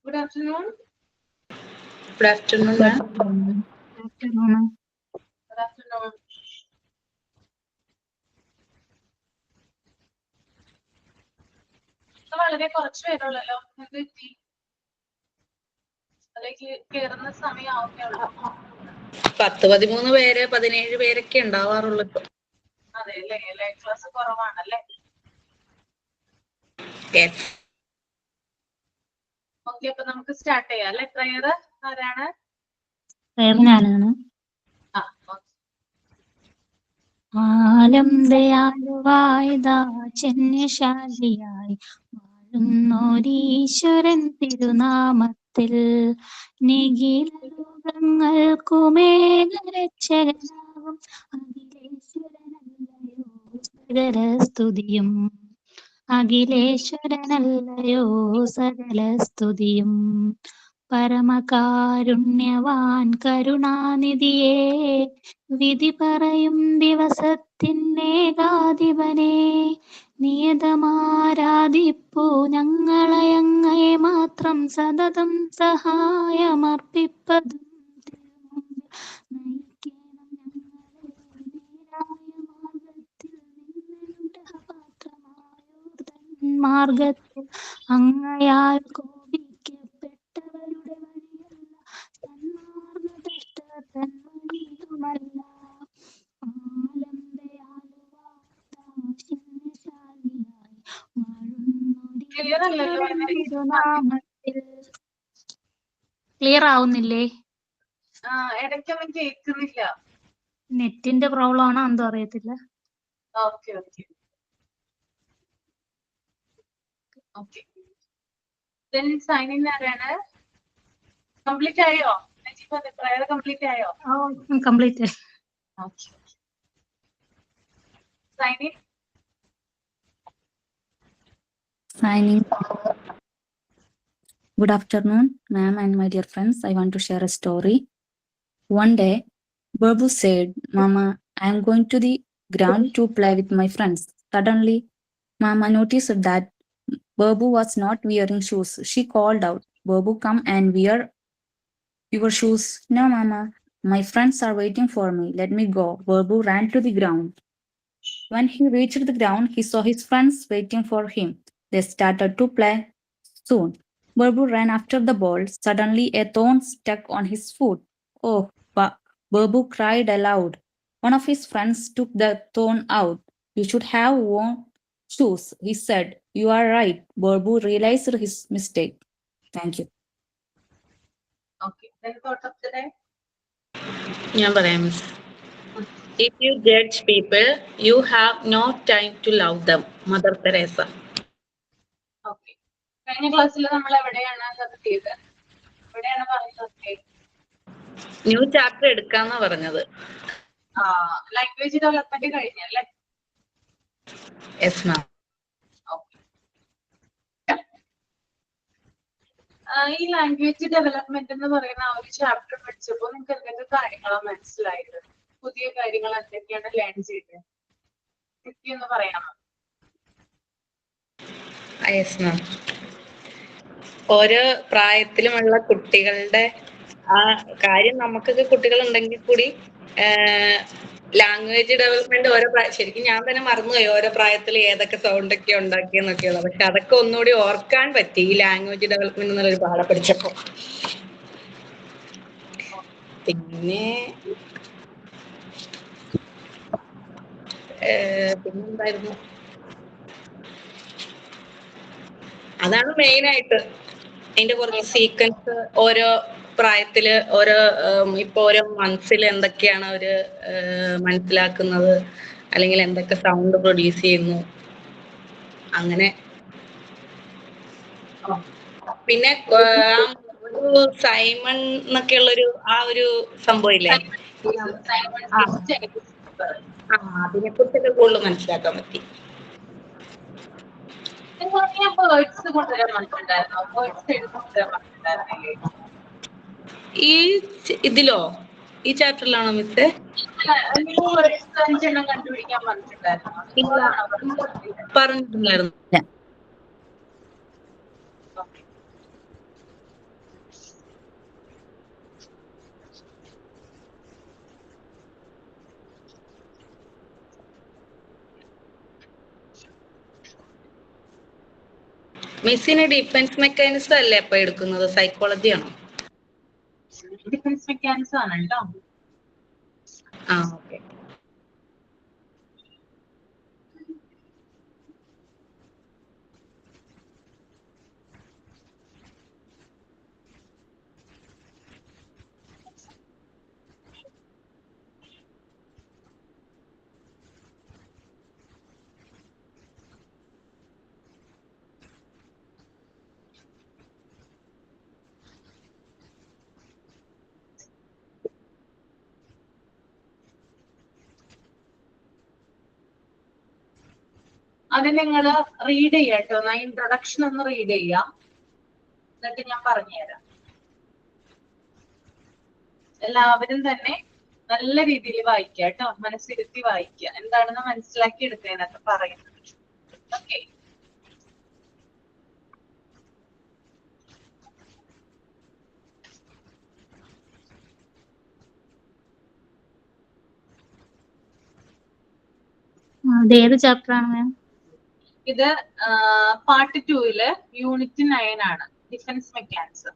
Good afternoon. Good afternoon, ma'am. Good afternoon. Good afternoon. വളരെ കുറച്ച് പേരുള്ളല്ലോ. എന്ത് പറ്റി? അല്ലെങ്കിൽ കേറുന്ന സമയമാവുന്നേ ഉള്ളൂ. 10-13 പേര് 17 പേരൊക്കെ ഉണ്ടാവാറുള്ളൂ ഇപ്പൊ. അതെ അല്ലേ, ലൈവ് ക്ലാസ് കുറവാണല്ലേ. ഓക്കെ, അപ്പൊ നമുക്ക് സ്റ്റാർട്ട് ചെയ്യാം അല്ലെ. പ്രയർ ആരാണ്? ഞാനാണ്. ആലം ദയാലുവായി ദാചന്യശാലിയായി വാഴുന്നോരീശ്വരൻ തിരുനാമത്തിൽ നിഖില ലോകങ്ങൾക്കുമേലരക്ഷകനാകും അഖിലേശ്വരനല്ലയോ സകല സ്തുതിയും. അഖിലേശ്വരനല്ലയോ സകല സ്തുതിയും. പരമകാരുണ്യവാൻ കരുണാനിധിയേ, വിധി പറയും ദിവസത്തിനേകാധിപനെ, നിയതമാരാധിപ്പൂ ഞങ്ങളയങ്ങയെ മാത്രം സതതം സഹായമർപ്പിപ്പതും നയിക്കണം ഞങ്ങളെ നേരായ മാർഗത്തിൽ നിന്നുപാത്രമായോർതൻ മാർഗത്തിൽ അങ്ങയാൽ കോപിക്കപ്പെട്ടവരുടെ വഴിയല്ല സന്മാർഗദൃഷ്ടർ തൻ വഴിയുമല്ല. ആലം ദയാലുവാശാലിയായി വാഴുന്നോരീശ്വരനാമത്തിൽ. ക്ലിയർ ആവുന്നില്ലേ? ഇടയ്ക്കൊന്നും കേൾക്കുന്നില്ല. നെറ്റിന്റെ പ്രോബ്ലം ആണോ എന്തോ അറിയത്തില്ല. Okay okay okay. then sign in ആരാണ്? കംപ്ലീറ്റ് ആയോ? പ്രയർ കംപ്ലീറ്റ് ആയോ? Complete. Okay, sign in. Signing. Good afternoon, ma'am and my dear friends. I want to share a story. One day, Babu said, "Mama, I am going to the ground to play with my friends." Suddenly, Mama noticed that Babu was not wearing shoes. She called out, "Babu, come and wear your shoes." "No, Mama, my friends are waiting for me. Let me go." Babu ran to the ground. When he reached the ground, he saw his friends waiting for him. They started to play. Soon, Babu ran after the ball. Suddenly, a thorn stuck on his foot. "Oh!" Babu cried aloud. One of his friends took the thorn out. "You should have worn shoes," he said. "You are right." Babu realized his mistake. Thank you. Okay, then thought of the day. ഞാൻ പറയാം miss. If you judge people, you have no time to love them. Mother Teresa. Okay, കഴിഞ്ഞ ക്ലാസ്സിൽ നമ്മൾ എവിടെയാണ് നിർത്തിയത്? എവിടെയാണ് പറഞ്ഞത്? New chapter എടുക്കാന്നാ പറഞ്ഞത്. ലാംഗ്വേജ് ഡെവലപ്മെന്റ് കഴിഞ്ഞല്ലേ? Yes ma'am. ഈ ലാംഗ്വേജ് ഡെവലപ്മെന്റ് എന്ന് പറയുന്ന ആ ഒരു ചാപ്റ്റർ പഠിച്ചപ്പോൾ നിങ്ങൾക്ക് എന്തൊക്കെ കാര്യങ്ങളാണ് മനസ്സിലായത്? പുതിയ കാര്യങ്ങൾ എന്തൊക്കെയാണ് ലേൺ ചെയ്തത്? എന്ന് പറയാമോ? Yes ma'am. ഓരോ പ്രായത്തിലുമുള്ള കുട്ടികളുടെ ആ കാര്യം, നമുക്കൊക്കെ കുട്ടികൾ ഉണ്ടെങ്കിൽ കൂടി ലാംഗ്വേജ് ഡെവലപ്മെന്റ് ഓരോ ശരിക്കും ഞാൻ തന്നെ മറന്നുപോയി ഓരോ പ്രായത്തിൽ ഏതൊക്കെ സൗണ്ട് ഒക്കെ ഉണ്ടാക്കിയെന്നൊക്കെയുള്ളത്. പക്ഷെ അതൊക്കെ ഒന്നുകൂടി ഓർക്കാൻ പറ്റി ഈ ലാംഗ്വേജ് ഡെവലപ്മെന്റ് എന്നുള്ളൊരു പാഠം പഠിച്ചപ്പോ. പിന്നെന്തായിരുന്നു? അതാണ് മെയിൻ ആയിട്ട്. അതിന്റെ കുറച്ച് സീക്വൻസ് ഓരോ പ്രായത്തില് ഓരോ ഇപ്പൊ ഓരോ മന്ത്സിൽ എന്തൊക്കെയാണ് അവര് മനസ്സിലാക്കുന്നത്, അല്ലെങ്കിൽ എന്തൊക്കെ സൗണ്ട് പ്രൊഡ്യൂസ് ചെയ്യുന്നു, അങ്ങനെ. പിന്നെ ഒരു സൈമൺ എന്നൊക്കെയുള്ളൊരു ആ ഒരു സംഭവം ഇല്ലേ, അതിനെ കുറിച്ചൊക്കെ കൂടുതൽ മനസ്സിലാക്കാൻ പറ്റി. ഈ ഇതിലോ ഈ ചാപ്റ്ററിലാണോ മിസ്സേ? പറഞ്ഞിട്ടുണ്ടായിരുന്നു. മിസ്സിന് ഡിഫൻസ് മെക്കാനിസം അല്ലേ അപ്പൊ എടുക്കുന്നത്, സൈക്കോളജി ആണോ? ഡിഫൻസ് മെക്കാനിസം ആണ് കേട്ടോ. ആ ഓക്കെ. അത് നിങ്ങൾ റീഡ് ചെയ്യാം കേട്ടോ. ഞാൻ ഇൻട്രൊഡക്ഷൻ ഒന്ന് റീഡ് ചെയ്യാം, എന്നിട്ട് ഞാൻ പറഞ്ഞുതരാം. എല്ലാവരും തന്നെ നല്ല രീതിയിൽ വായിക്കുക കേട്ടോ, മനസ്സിരുത്തി വായിക്കുക, എന്താണെന്ന് മനസ്സിലാക്കി എടുക്കുക എന്നൊക്കെ പറയുന്നത്. ഓക്കെ. ഇത് ഏത് ചാപ്റ്റർ ആണ് മാം? ഇത് പാർട്ട് 2 യൂണിറ്റ് 9 ആണ്, ഡിഫൻസ് മെക്കാനിസം.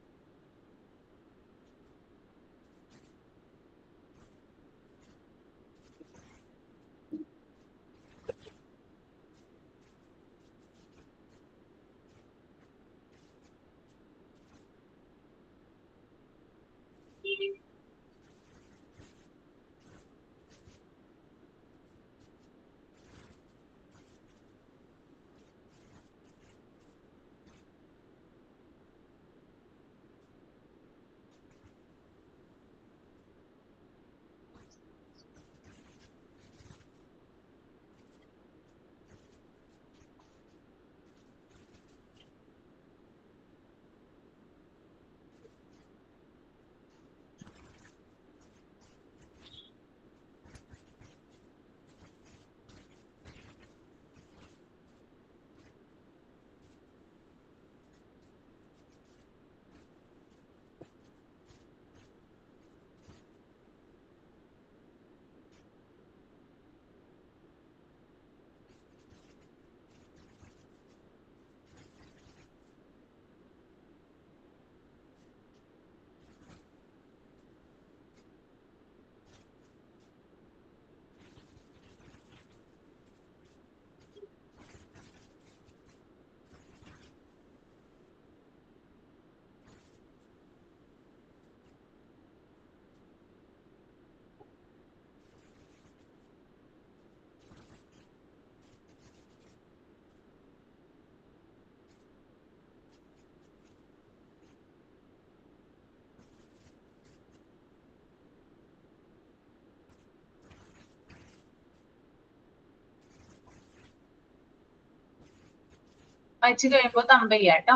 വായിച്ചു കഴിയുമ്പോൾ തമ്പ് ചെയ്യാം കേട്ടോ.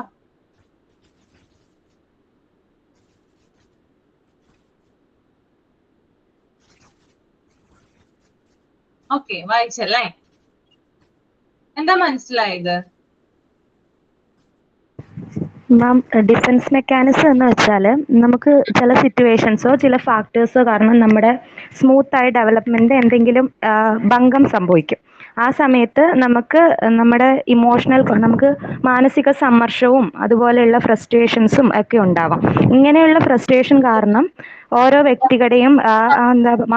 ഓക്കെ, വായിച്ചല്ലേ? എന്താ മനസ്സിലായത്? മാം, ഡിഫൻസ് മെക്കാനിസം എന്ന് വെച്ചാൽ നമുക്ക് ചില സിറ്റുവേഷൻസോ ചില ഫാക്ടേഴ്സോ കാരണം നമ്മുടെ സ്മൂത്തായി ഡെവലപ്മെന്റ് എന്തെങ്കിലും ഭംഗം സംഭവിക്കും. ആ സമയത്ത് നമുക്ക് നമ്മുടെ നമുക്ക് മാനസിക സമ്മർദ്ദവും അതുപോലെയുള്ള ഫ്രസ്ട്രേഷൻസും ഒക്കെ ഉണ്ടാവാം. ഇങ്ങനെയുള്ള ഫ്രസ്ട്രേഷൻ കാരണം ഓരോ വ്യക്തികളുടെയും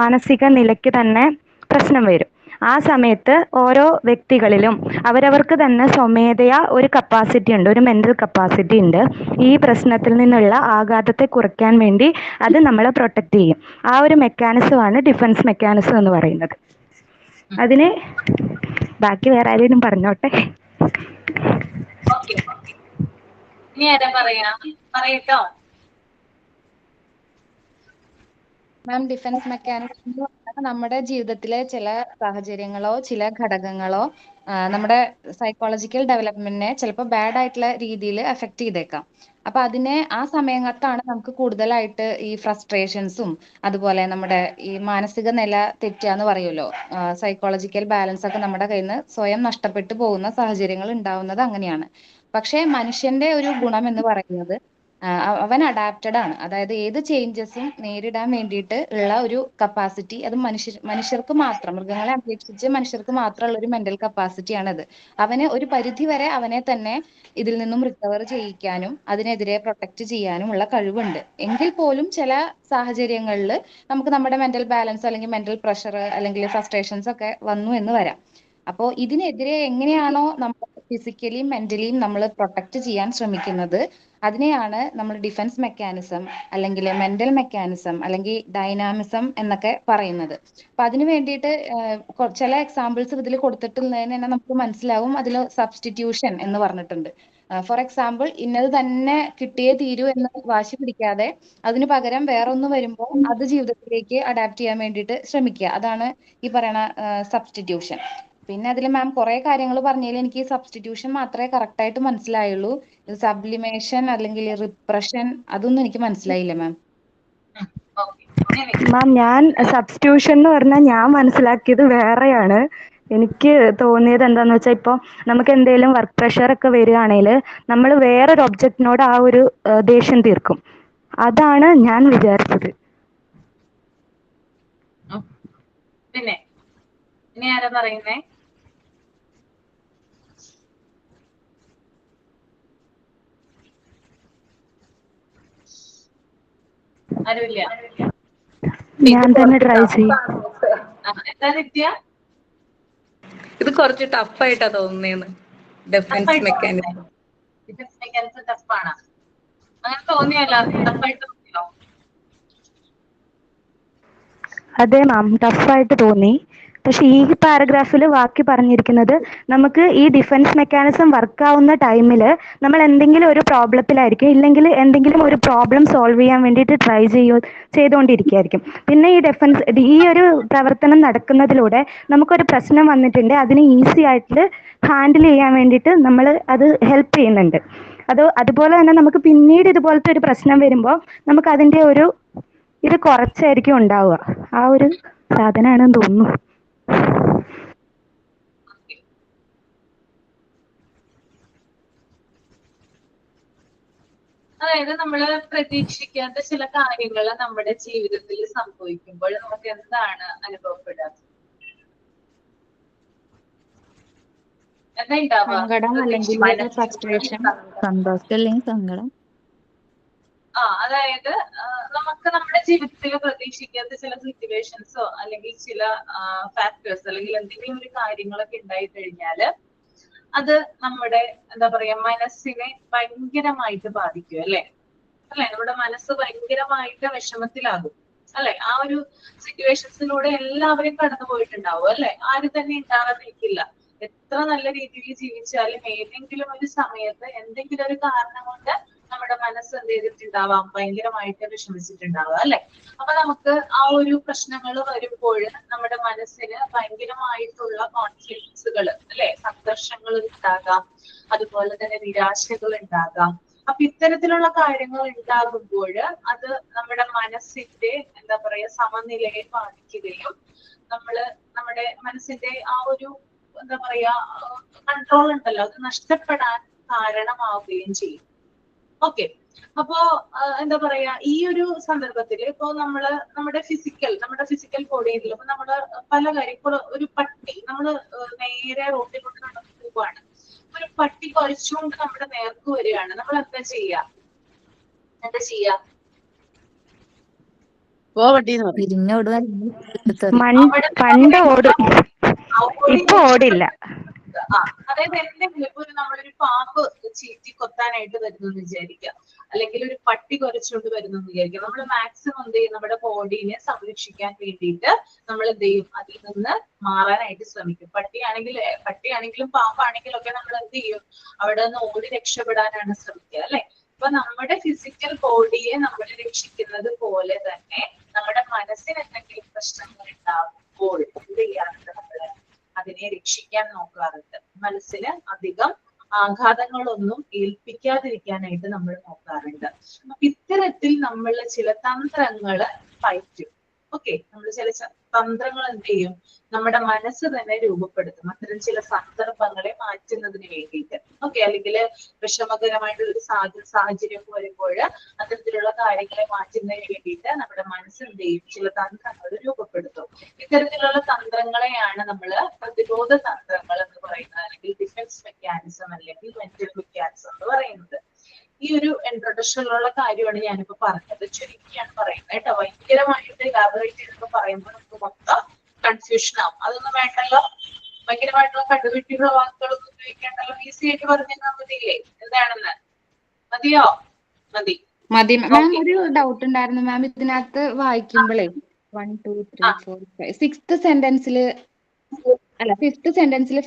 മാനസിക നിലയ്ക്ക് തന്നെ പ്രശ്നം വരും. ആ സമയത്ത് ഓരോ വ്യക്തികളിലും അവരവർക്ക് തന്നെ സ്വമേധയാ ഒരു കപ്പാസിറ്റി ഉണ്ട്, ഒരു മെന്റൽ കപ്പാസിറ്റി ഉണ്ട്. ഈ പ്രശ്നത്തിൽ നിന്നുള്ള ആഘാതത്തെ കുറയ്ക്കാൻ വേണ്ടി അത് നമ്മളെ പ്രൊട്ടക്റ്റ് ചെയ്യും. ആ ഒരു മെക്കാനിസമാണ് ഡിഫൻസ് മെക്കാനിസം എന്ന് പറയുന്നത്. അതിന് ബാക്കി വേറെ ആരെങ്കിലും പറഞ്ഞോട്ടെ. ഓക്കെ, ഇനി ആരാ പറയട്ടോ? മാം, ഡിഫൻസ് മെക്കാനിസം എന്ന് പറഞ്ഞാൽ നമ്മുടെ ജീവിതത്തിലെ ചില സാഹചര്യങ്ങളോ ചില ഘടകങ്ങളോ നമ്മുടെ സൈക്കോളജിക്കൽ ഡെവലപ്മെന്റിനെ ചിലപ്പോൾ ബാഡ് ആയിട്ടുള്ള രീതിയിൽ എഫക്ട് ചെയ്തേക്കാം. അപ്പൊ അതിനെ ആ സമയത്താണ് നമുക്ക് കൂടുതലായിട്ട് ഈ ഫ്രസ്ട്രേഷൻസും അതുപോലെ നമ്മുടെ ഈ മാനസിക നില തെറ്റുക എന്ന് പറയുമല്ലോ, സൈക്കോളജിക്കൽ ബാലൻസ് ഒക്കെ നമ്മുടെ കയ്യിൽ നിന്ന് സ്വയം നഷ്ടപ്പെട്ടു പോകുന്ന സാഹചര്യങ്ങൾ ഉണ്ടാവുന്നത് അങ്ങനെയാണ്. പക്ഷേ മനുഷ്യന്റെ ഒരു ഗുണം എന്ന് പറയുന്നത് അവൻ അഡാപ്റ്റഡ് ആണ്. അതായത് ഏത് ചേഞ്ചസും നേരിടാൻ വേണ്ടിയിട്ട് ഉള്ള ഒരു കപ്പാസിറ്റി അത് മനുഷ്യർക്ക് മാത്രം, മൃഗങ്ങളെ അപേക്ഷിച്ച് മനുഷ്യർക്ക് മാത്രമുള്ള ഒരു മെന്റൽ കപ്പാസിറ്റിയാണത്. അവന് ഒരു പരിധി വരെ അവനെ തന്നെ ഇതിൽ നിന്നും റിക്കവർ ചെയ്യിക്കാനും അതിനെതിരെ പ്രൊട്ടക്ട് ചെയ്യാനും ഉള്ള കഴിവുണ്ട്. എങ്കിൽ പോലും ചില സാഹചര്യങ്ങളിൽ നമുക്ക് നമ്മുടെ മെന്റൽ ബാലൻസ് അല്ലെങ്കിൽ മെന്റൽ പ്രഷർ അല്ലെങ്കിൽ ഫ്രസ്ട്രേഷൻസ് ഒക്കെ വന്നു എന്ന് വരാം. അപ്പോൾ ഇതിനെതിരെ എങ്ങനെയാണോ നമ്മൾ ഫിസിക്കലിയും മെന്റലിയും നമ്മൾ പ്രൊട്ടക്ട് ചെയ്യാൻ ശ്രമിക്കുന്നത്, അതിനെയാണ് നമ്മൾ ഡിഫൻസ് മെക്കാനിസം അല്ലെങ്കിൽ മെന്റൽ മെക്കാനിസം അല്ലെങ്കിൽ ഡൈനാമിസം എന്നൊക്കെ പറയുന്നത്. അപ്പൊ അതിന് വേണ്ടിയിട്ട് ചില എക്സാമ്പിൾസ് ഇതിൽ കൊടുത്തിട്ടുള്ളതിന് തന്നെ നമുക്ക് മനസ്സിലാവും. അതിൽ സബ്സ്റ്റിറ്റ്യൂഷൻ എന്ന് പറഞ്ഞിട്ടുണ്ട്. ഫോർ എക്സാമ്പിൾ, ഇന്നത് തന്നെ കിട്ടിയേ തീരൂ എന്ന് വാശി പിടിക്കാതെ അതിന് പകരം വേറൊന്ന് വരുമ്പോൾ അത് ജീവിതത്തിലേക്ക് അഡാപ്റ്റ് ചെയ്യാൻ വേണ്ടിയിട്ട് ശ്രമിക്കുക. അതാണ് ഈ പറയുന്ന സബ്സ്റ്റിറ്റ്യൂഷൻ. പിന്നെ അതിൽ മാം കുറെ കാര്യങ്ങൾ പറഞ്ഞതിൽ എനിക്ക് സബ്സ്റ്റിറ്റ്യൂഷൻ മാത്രമേ കറക്റ്റ് ആയിട്ട് മനസ്സിലായുള്ളൂ. സബ്ലിമേഷൻ അല്ലെങ്കിൽ റിപ്രഷൻ അതൊന്നും എനിക്ക് മനസ്സിലായില്ല മാം. മാം, ഞാൻ സബ്സ്റ്റിറ്റ്യൂഷൻ എന്ന് പറഞ്ഞാൽ ഞാൻ മനസ്സിലാക്കിയത് വേറെയാണ്. എനിക്ക് തോന്നിയത് എന്താന്ന് വെച്ചാൽ, ഇപ്പോൾ നമുക്ക് എന്തെങ്കിലും വർക്ക് പ്രഷർ ഒക്കെ വരികയാണെങ്കിൽ നമ്മൾ വേറൊരു ഒബ്ജക്റ്റിനോട് ആ ഒരു ദേഷ്യം തീർക്കും. അതാണ് ഞാൻ വിചാരിച്ചത്. പിന്നെ ഇനി ആരാ പറയുന്നേ? ആരുമില്ല? ഞാൻ തന്നെ ട്രൈ ചെയ്യും. എന്താ നിത്യ? ഇത് കുറച്ച് ടഫായിട്ടാ തോന്നുന്നേന്ന്. Defence mechanism ടഫാണ്. അങ്ങനെ തോന്നിയല്ല? ടഫായിട്ട് തോന്നിയോ? അതെ മാം, ടഫായിട്ട് തോന്നി. പക്ഷെ ഈ പാരഗ്രാഫിൽ ബാക്കി പറഞ്ഞിരിക്കുന്നത്, നമുക്ക് ഈ ഡിഫൻസ് മെക്കാനിസം വർക്കാവുന്ന ടൈമിൽ നമ്മൾ എന്തെങ്കിലും ഒരു പ്രോബ്ലത്തിലായിരിക്കും, ഇല്ലെങ്കിൽ എന്തെങ്കിലും ഒരു പ്രോബ്ലം സോൾവ് ചെയ്യാൻ വേണ്ടിയിട്ട് ട്രൈ ചെയ്തുകൊണ്ടിരിക്കുകയായിരിക്കും. പിന്നെ ഈ ഒരു പ്രവർത്തനം നടക്കുന്നതിലൂടെ നമുക്കൊരു പ്രശ്നം വന്നിട്ടുണ്ട്, അതിനെ ഈസി ആയിട്ട് ഹാൻഡിൽ ചെയ്യാൻ വേണ്ടിയിട്ട് നമ്മൾ അത് ഹെൽപ്പ് ചെയ്യുന്നുണ്ട്. അതുപോലെ തന്നെ നമുക്ക് പിന്നീട് ഇതുപോലത്തെ ഒരു പ്രശ്നം വരുമ്പോൾ നമുക്ക് അതിൻ്റെ ഒരു ഇത് കുറച്ചായിരിക്കും ഉണ്ടാവുക. ആ ഒരു സാധനമാണെന്ന് തോന്നുന്നു. അതായത് നമ്മള് പ്രതീക്ഷിക്കാത്ത ചില കാര്യങ്ങൾ നമ്മുടെ ജീവിതത്തിൽ സംഭവിക്കുമ്പോൾ നമുക്ക് എന്താണ് അനുഭവപ്പെടുക? എന്താ ഉണ്ടാവുക? സങ്കടം അല്ലെങ്കിൽ ഫ്രസ്ട്രേഷൻ. സന്തോഷം അല്ലെങ്കിൽ സങ്കടം. അതായത് നമുക്ക് നമ്മുടെ ജീവിതത്തിൽ പ്രതീക്ഷിക്കാത്ത ചില സിറ്റുവേഷൻസോ അല്ലെങ്കിൽ ചില ഫാക്ടേഴ്സ് അല്ലെങ്കിൽ എന്തെങ്കിലും ഒരു കാര്യങ്ങളൊക്കെ ഉണ്ടായി കഴിഞ്ഞാല് അത് നമ്മുടെ എന്താ പറയാ മനസ്സിനെ ഭയങ്കരമായിട്ട് ബാധിക്കും. അല്ലെ? നമ്മുടെ മനസ്സ് ഭയങ്കരമായിട്ട് വിഷമത്തിലാകും. അല്ലെ? ആ ഒരു സിറ്റുവേഷൻസിലൂടെ എല്ലാവരും കടന്നു പോയിട്ടുണ്ടാവും. അല്ലെ? ആരും തന്നെ ഉണ്ടാകാതിരിക്കില്ല. എത്ര നല്ല രീതിയിൽ ജീവിച്ചാലും ഏതെങ്കിലും ഒരു സമയത്ത് എന്തെങ്കിലും ഒരു കാരണം കൊണ്ട് നമ്മുടെ മനസ്സ് എന്ത് ചെയ്തിട്ടുണ്ടാവാം? ഭയങ്കരമായിട്ട് വിഷമിച്ചിട്ടുണ്ടാവുക. അല്ലെ? അപ്പൊ നമുക്ക് ആ ഒരു പ്രശ്നങ്ങൾ വരുമ്പോൾ നമ്മുടെ മനസ്സിന് ഭയങ്കരമായിട്ടുള്ള കോൺഫ്ലിക്ട്സുകൾ, അല്ലെ, സംഘർഷങ്ങൾ ഉണ്ടാകാം. അതുപോലെ തന്നെ നിരാശകൾ ഉണ്ടാകാം. അപ്പൊ ഇത്തരത്തിലുള്ള കാര്യങ്ങൾ ഉണ്ടാകുമ്പോൾ അത് നമ്മുടെ മനസ്സിന്റെ എന്താ പറയാ സമനിലയെ ബാധിക്കുകയും നമ്മുടെ മനസ്സിന്റെ ആ ഒരു എന്താ പറയാ കൺട്രോൾ ഉണ്ടല്ലോ, അത് നഷ്ടപ്പെടാൻ കാരണമാവുകയും ചെയ്യും. ഓക്കെ. അപ്പോ എന്താ പറയാ, ഈ ഒരു സന്ദർഭത്തിൽ ഇപ്പോ നമ്മുടെ ഫിസിക്കൽ ബോഡിയിൽ ഇപ്പൊ നമ്മള് പല കാര്യം, ഇപ്പോൾ ഒരു പട്ടി നമ്മള് നേരെ റോട്ടിലോട്ട് നടന്നു പോവാണ്, ഒരു പട്ടി കുറച്ചുകൊണ്ട് നമ്മുടെ നേർക്ക് വരികയാണ്, നമ്മൾ എന്താ ചെയ്യാ? പണ്ട് ഓടും, ഇപ്പൊ ഓടില്ല. അതായത് എന്തെങ്കിലും ഇപ്പൊ നമ്മളൊരു പാമ്പ് ചീറ്റി കൊത്താനായിട്ട് വരുന്നെന്ന് വിചാരിക്കുക, അല്ലെങ്കിൽ ഒരു പട്ടി കുറച്ചുകൊണ്ട് വരുന്നെന്ന് വിചാരിക്കുക. നമ്മൾ മാക്സിമം എന്ത് ചെയ്യും? നമ്മുടെ ബോഡീനെ സംരക്ഷിക്കാൻ വേണ്ടിയിട്ട് നമ്മൾ എന്ത് ചെയ്യും? അതിൽ നിന്ന് മാറാനായിട്ട് ശ്രമിക്കും. പട്ടിയാണെങ്കിലും പാമ്പാണെങ്കിലും ഒക്കെ നമ്മൾ എന്ത് ചെയ്യും? അവിടെ നിന്ന് ഓടി രക്ഷപ്പെടാനാണ് ശ്രമിക്കുക. അല്ലെ? അപ്പൊ നമ്മുടെ ഫിസിക്കൽ ബോഡിയെ നമ്മൾ രക്ഷിക്കുന്നത് പോലെ തന്നെ നമ്മുടെ മനസ്സിന് എന്തെങ്കിലും പ്രശ്നങ്ങൾ ഉണ്ടാകുമ്പോൾ എന്ത് ചെയ്യാറുണ്ട്? നമ്മള് അതിനെ രക്ഷിക്കാൻ നോക്കാറുണ്ട്. മനസ്സിന് അധികം ആഘാതങ്ങളൊന്നും ഏൽപ്പിക്കാതിരിക്കാനായിട്ട് നമ്മൾ നോക്കാറുണ്ട്. അപ്പൊ ഇത്തരത്തിൽ നമ്മൾ ചില തന്ത്രങ്ങള് പയറ്റും. ഓക്കെ, നമ്മൾ ചില തന്ത്രങ്ങൾ എന്ത് ചെയ്യും, നമ്മുടെ മനസ്സ് തന്നെ രൂപപ്പെടുത്തും അത്തരം ചില സന്ദർഭങ്ങളെ മാറ്റുന്നതിന് വേണ്ടിയിട്ട്. ഓക്കെ, അല്ലെങ്കിൽ വിഷമകരമായിട്ടുള്ള ഒരു സാഹചര്യം വരുമ്പോൾ അത്തരത്തിലുള്ള കാര്യങ്ങളെ മാറ്റുന്നതിന് വേണ്ടിയിട്ട് നമ്മുടെ മനസ്സ് എന്ത് ചെയ്യും, ചില തന്ത്രങ്ങൾ രൂപപ്പെടുത്തും. ഇത്തരത്തിലുള്ള തന്ത്രങ്ങളെയാണ് നമ്മൾ പ്രതിരോധ തന്ത്രങ്ങൾ എന്ന് പറയുന്നത്, അല്ലെങ്കിൽ ഡിഫൻസ് മെക്കാനിസം അല്ലെങ്കിൽ മെന്റൽ മെക്കാനിസം എന്ന് പറയുന്നത്. ഈ ഒരു ഇൻട്രൊഡക്ഷനിലുള്ള കാര്യമാണ് ഞാനിപ്പോ പറഞ്ഞത്, ചുരുക്കിയാണ് പറയുന്നത് കേട്ടോ. ഭയങ്കരമായിട്ട് ഇലാബറേറ്റ് ചെയ്തൊക്കെ പറയുമ്പോൾ നമുക്ക് മൊത്തം കൺഫ്യൂഷൻ ആവും. അതൊന്നും വേണ്ടല്ലോ, ഭയങ്കരമായിട്ടുള്ള കണ്ടുപിടിയുള്ള വാക്കുകളൊന്നും ഉപയോഗിക്കേണ്ടല്ലോ, ഈസി ആയിട്ട് പറഞ്ഞാൽ മതിയില്ലേ എന്താണെന്ന്? മതിയോ? മതി. മതി മാം. ഒരു ഡൗട്ട് ഉണ്ടായിരുന്നു മാം, ഇതിനകത്ത് വായിക്കുമ്പോഴേ 1 2 3 4 5 6th സെന്റൻസിൽ അല്ല 5th സെന്റൻസിൽ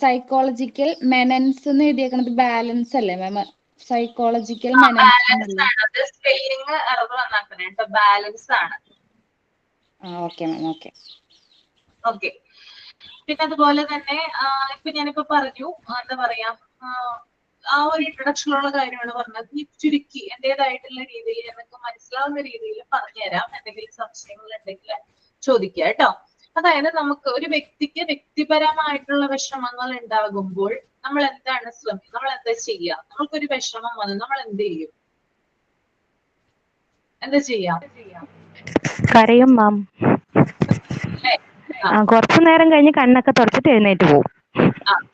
സൈക്കോളജിക്കൽ മെനൻസ് എന്ന് എഴുതിയേക്കുന്നത് ബാലൻസ് അല്ലേ മാം? സൈക്കോളജിക്കൽ മെനൻസ് അത് സ്പെല്ലിംഗ് എറർ വന്നാക്കണേ കേട്ടോ, ബാലൻസ് ആണ്. Okay ma'am. ഓക്കെ ഓക്കെ, പിന്നെ അതുപോലെ തന്നെ ഇപ്പൊ ഞാനിപ്പോ പറഞ്ഞു, എന്താ പറയാ, ആ ഒരു ഇൻട്രൊഡക്ഷനിലുള്ള കാര്യമാണ് പറഞ്ഞത്. ഈ ചുരുക്കി എന്റേതായിട്ടുള്ള രീതിയിൽ എനിക്ക് മനസ്സിലാവുന്ന രീതിയിൽ പറഞ്ഞുതരാം. എന്തെങ്കിലും സംശയങ്ങൾ ഉണ്ടെങ്കിൽ ചോദിക്കുക കേട്ടോ. അതായത് നമുക്ക് ഒരു വ്യക്തിക്ക് വ്യക്തിപരമായിട്ടുള്ള വിഷമങ്ങൾ ഉണ്ടാകുമ്പോൾ നമ്മൾ എന്താണ് നമ്മൾ എന്താ ചെയ്യുക? നമ്മൾക്കൊരു വിഷമം വന്നു, നമ്മൾ എന്ത് ചെയ്യും? എന്താ ചെയ്യാം? കരയും മാം. കുറച്ചു നേരം കഴിഞ്ഞ് കണ്ണൊക്കെ തുടച്ചിട്ട് എഴുന്നേറ്റ് പോകും.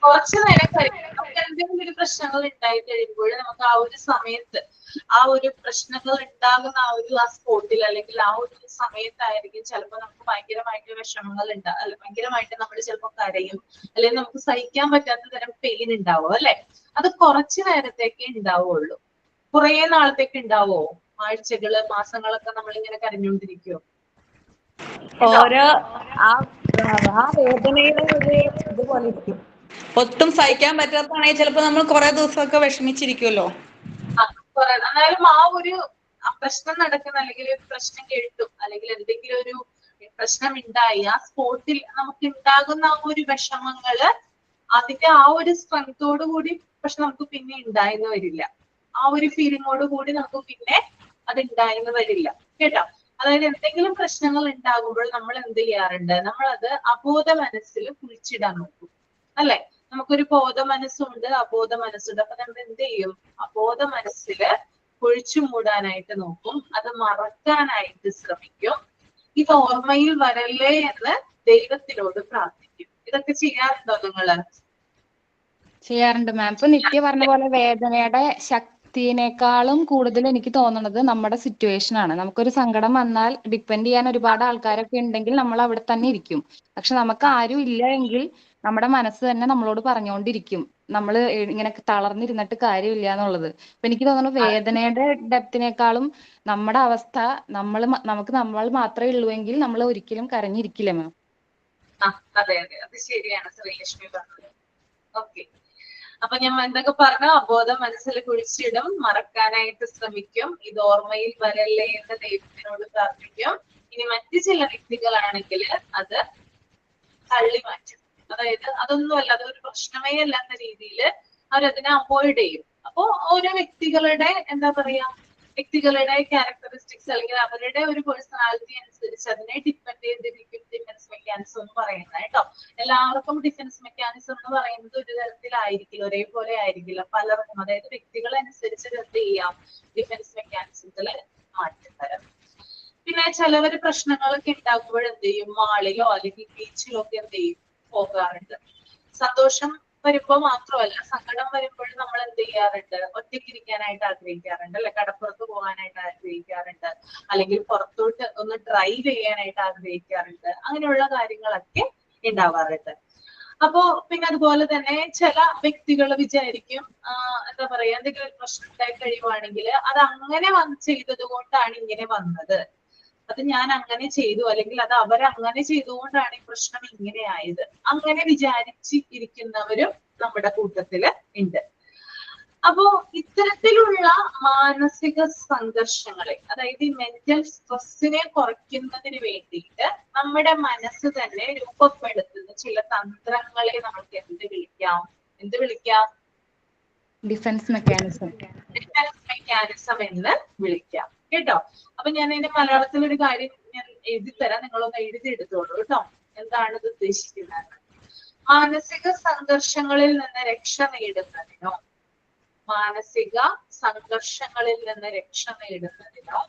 കുറച്ചു നേരം കഴിയും. നമുക്ക് എന്തെങ്കിലും ഒരു പ്രശ്നങ്ങൾ ഉണ്ടായി കഴിയുമ്പോൾ നമുക്ക് ആ ഒരു സമയത്ത്, ആ ഒരു പ്രശ്നങ്ങൾ ഉണ്ടാകുന്ന ആ സ്പോട്ടിൽ അല്ലെങ്കിൽ ആ ഒരു സമയത്തായിരിക്കും ചിലപ്പോൾ നമുക്ക് ഭയങ്കരമായിട്ട് വിഷമങ്ങൾ ഉണ്ടാവും, അല്ല ഭയങ്കരമായിട്ട് നമ്മൾ ചിലപ്പോൾ കരയും, അല്ലെങ്കിൽ നമുക്ക് സഹിക്കാൻ പറ്റാത്ത തരം പെയിൻ ഉണ്ടാവും അല്ലെ. അത് കുറച്ചു നേരത്തേക്ക് ഉണ്ടാവുള്ളൂ. കുറെ നാളത്തേക്ക് ഉണ്ടാവോ? ആഴ്ചകള് മാസങ്ങളൊക്കെ നമ്മളിങ്ങനെ കരഞ്ഞുകൊണ്ടിരിക്കുവോ? ഓരോ ആ വേദനയുടെ ഒരു ഇതുപോലെ ഇരിക്കും. ഒട്ടും സഹിക്കാൻ പറ്റാത്തതാണെങ്കിൽ ചിലപ്പോ നമ്മൾ കുറെ ദിവസമൊക്കെ വിഷമിച്ചിരിക്കുമല്ലോ. എന്നാലും ആ ഒരു പ്രശ്നം നടക്കുന്ന, അല്ലെങ്കിൽ ഒരു പ്രശ്നം കേട്ടും, അല്ലെങ്കിൽ എന്തെങ്കിലും ഒരു പ്രശ്നം ഉണ്ടായി ആ സ്പോട്ടിൽ നമുക്ക് ഉണ്ടാകുന്ന ആ ഒരു വിഷമങ്ങള് അതിന്റെ ആ ഒരു സ്ട്രെങ്തോട് കൂടി പക്ഷെ നമുക്ക് പിന്നെ ഉണ്ടായെന്ന് വരില്ല. ആ ഒരു ഫീലിങ്ങോട് കൂടി നമുക്ക് പിന്നെ അത് ഉണ്ടായെന്ന് വരില്ല കേട്ടോ. അതായത് എന്തെങ്കിലും പ്രശ്നങ്ങൾ ഉണ്ടാകുമ്പോൾ നമ്മൾ എന്ത് ചെയ്യാറുണ്ട്, നമ്മളത് അബോധ മനസ്സിൽ കുഴിച്ചിടാൻ നോക്കും അല്ലെ. നമുക്കൊരു ബോധ മനസ്സുണ്ട്, അബോധ മനസ്സുണ്ട്. അപ്പൊ നമ്മൾ എന്ത് ചെയ്യും, അബോധ മനസ്സില് കുഴിച്ചു മൂടാനായിട്ട് നോക്കും, അത് മറക്കാനായിട്ട് ശ്രമിക്കും. ഇത് ഓർമ്മയിൽ വരല്ലേ എന്ന് ദൈവത്തിനോട് പ്രാർത്ഥിക്കും. ഇതൊക്കെ ചെയ്യാറുണ്ടോ നിങ്ങള്? ചെയ്യാറുണ്ട് മാം. ഇപ്പൊ നിത്യ പറഞ്ഞ പോലെ വേദനയുടെ ശക്തിനേക്കാളും കൂടുതൽ എനിക്ക് തോന്നുന്നത് നമ്മുടെ സിറ്റുവേഷൻ ആണ്. നമുക്കൊരു സങ്കടം വന്നാൽ ഡിപ്പെൻഡ് ചെയ്യാൻ ഒരുപാട് ആൾക്കാരൊക്കെ ഉണ്ടെങ്കിൽ നമ്മൾ അവിടെ തന്നെ ഇരിക്കും. പക്ഷെ നമുക്ക് ആരും ഇല്ല എങ്കിൽ നമ്മുടെ മനസ്സ് തന്നെ നമ്മളോട് പറഞ്ഞുകൊണ്ടിരിക്കും നമ്മൾ ഇങ്ങനെ തളർന്നിരുന്നിട്ട് കാര്യമില്ല എന്നുള്ളത്. അപ്പൊ എനിക്ക് തോന്നുന്നു വേദനയുടെ ഡെപ്തിനേക്കാളും നമ്മുടെ അവസ്ഥ നമുക്ക് നമ്മൾ മാത്രമേ ഉള്ളൂവെങ്കിൽ നമ്മൾ ഒരിക്കലും കരഞ്ഞിരിക്കില്ല മാം. അതെ അതെ, അത് ശരിയാണ് ശ്രീലക്ഷ്മി പറഞ്ഞത്. ഓക്കെ, അപ്പൊ ഞാൻ എന്തൊക്കെ പറഞ്ഞു, അബോധ മനസ്സിൽ കുഴിച്ചിടും, മറക്കാനായിട്ട് ശ്രമിക്കും, ഇത് ഓർമ്മയിൽ വരല്ലേ എന്ന് ദൈവത്തിനോട് പ്രാർത്ഥിക്കും. ഇനി മറ്റു ചില വ്യക്തികളാണെങ്കിൽ അത് തള്ളി മാറ്റും. അതായത് അതൊന്നുമല്ല, അതൊരു പ്രശ്നമേ അല്ലാത്ത രീതിയിൽ അവരതിനെ അവോയ്ഡ് ചെയ്യും. അപ്പോ ഓരോ വ്യക്തികളുടെ എന്താ പറയാ, വ്യക്തികളുടെ ക്യാരക്ടറിസ്റ്റിക്സ് അല്ലെങ്കിൽ അവരുടെ ഒരു പേഴ്സണാലിറ്റി അനുസരിച്ച് അതിനെ ഡിപ്പെൻഡ് ചെയ്തിരിക്കും ഡിഫൻസ് മെക്കാനിസം എന്ന് പറയുന്നത് കേട്ടോ. എല്ലാവർക്കും ഡിഫൻസ് മെക്കാനിസം എന്ന് പറയുന്നത് ഒരു തരത്തിലായിരിക്കില്ല, ഒരേപോലെ ആയിരിക്കില്ല. പലർക്കും, അതായത് വ്യക്തികളനുസരിച്ച് എന്ത് ചെയ്യാം, ഡിഫൻസ് മെക്കാനിസത്തിൽ മാറ്റം വരാം. പിന്നെ ചിലവര് പ്രശ്നങ്ങളൊക്കെ ഉണ്ടാക്കുമ്പോൾ എന്ത് ചെയ്യും, മാളിലോ അല്ലെങ്കിൽ ബീച്ചിലോ ഒക്കെ എന്ത് ചെയ്യും, പോകാറുണ്ട്. സന്തോഷം വരുമ്പോ മാത്രമല്ല, സങ്കടം വരുമ്പോൾ നമ്മൾ എന്ത് ചെയ്യാറുണ്ട്, ഒറ്റയ്ക്കിരിക്കാനായിട്ട് ആഗ്രഹിക്കാറുണ്ട് അല്ലെ, കടപ്പുറത്ത് പോകാനായിട്ട് ആഗ്രഹിക്കാറുണ്ട്, അല്ലെങ്കിൽ പുറത്തോട്ട് ഒന്ന് ഡ്രൈവ് ചെയ്യാനായിട്ട് ആഗ്രഹിക്കാറുണ്ട്. അങ്ങനെയുള്ള കാര്യങ്ങളൊക്കെ ഉണ്ടാവാറുണ്ട്. അപ്പോ പിന്നെ അതുപോലെ തന്നെ ചില വ്യക്തികൾ വിചാരിക്കും, എന്താ പറയാ, എന്തെങ്കിലും ഒരു പ്രശ്നം ഉണ്ടായി കഴിയുവാണെങ്കിൽ അത് അങ്ങനെ ചെയ്തത് കൊണ്ടാണ് ഇങ്ങനെ വന്നത്, അത് ഞാൻ അങ്ങനെ ചെയ്തു, അല്ലെങ്കിൽ അത് അവരങ്ങനെ ചെയ്തുകൊണ്ടാണ് ഈ പ്രശ്നം ഇങ്ങനെ ആയത്, അങ്ങനെ വിചാരിച്ച് ഇരിക്കുന്നവരും നമ്മുടെ കൂട്ടത്തില് ഉണ്ട്. അപ്പോ ഇത്തരത്തിലുള്ള മാനസിക സംഘർഷങ്ങളെ, അതായത് ഈ മെന്റൽ സ്ട്രെസ്സിനെ കുറയ്ക്കുന്നതിന് വേണ്ടിയിട്ട് നമ്മുടെ മനസ്സ് തന്നെ രൂപപ്പെടുത്തുന്ന ചില തന്ത്രങ്ങളെ നമുക്ക് എന്ത് വിളിക്കാം? Defence mechanism. ഡിഫൻസ് മെക്കാനിസം എന്ന് വിളിക്കാം കേട്ടോ. അപ്പൊ ഞാൻ അതിന്റെ മലയാളത്തിൽ ഒരു കാര്യം ഞാൻ എഴുതി തരാം, നിങ്ങളൊന്ന് എഴുതി എടുത്തോളൂ കേട്ടോ, എന്താണ് ഇത് ഉദ്ദേശിക്കുന്നത്. മാനസിക സംഘർഷങ്ങളിൽ നിന്ന് രക്ഷ നേടുന്നതിനോ മാനസിക സംഘർഷങ്ങളിൽ നിന്ന് രക്ഷ നേടുന്നതിനോ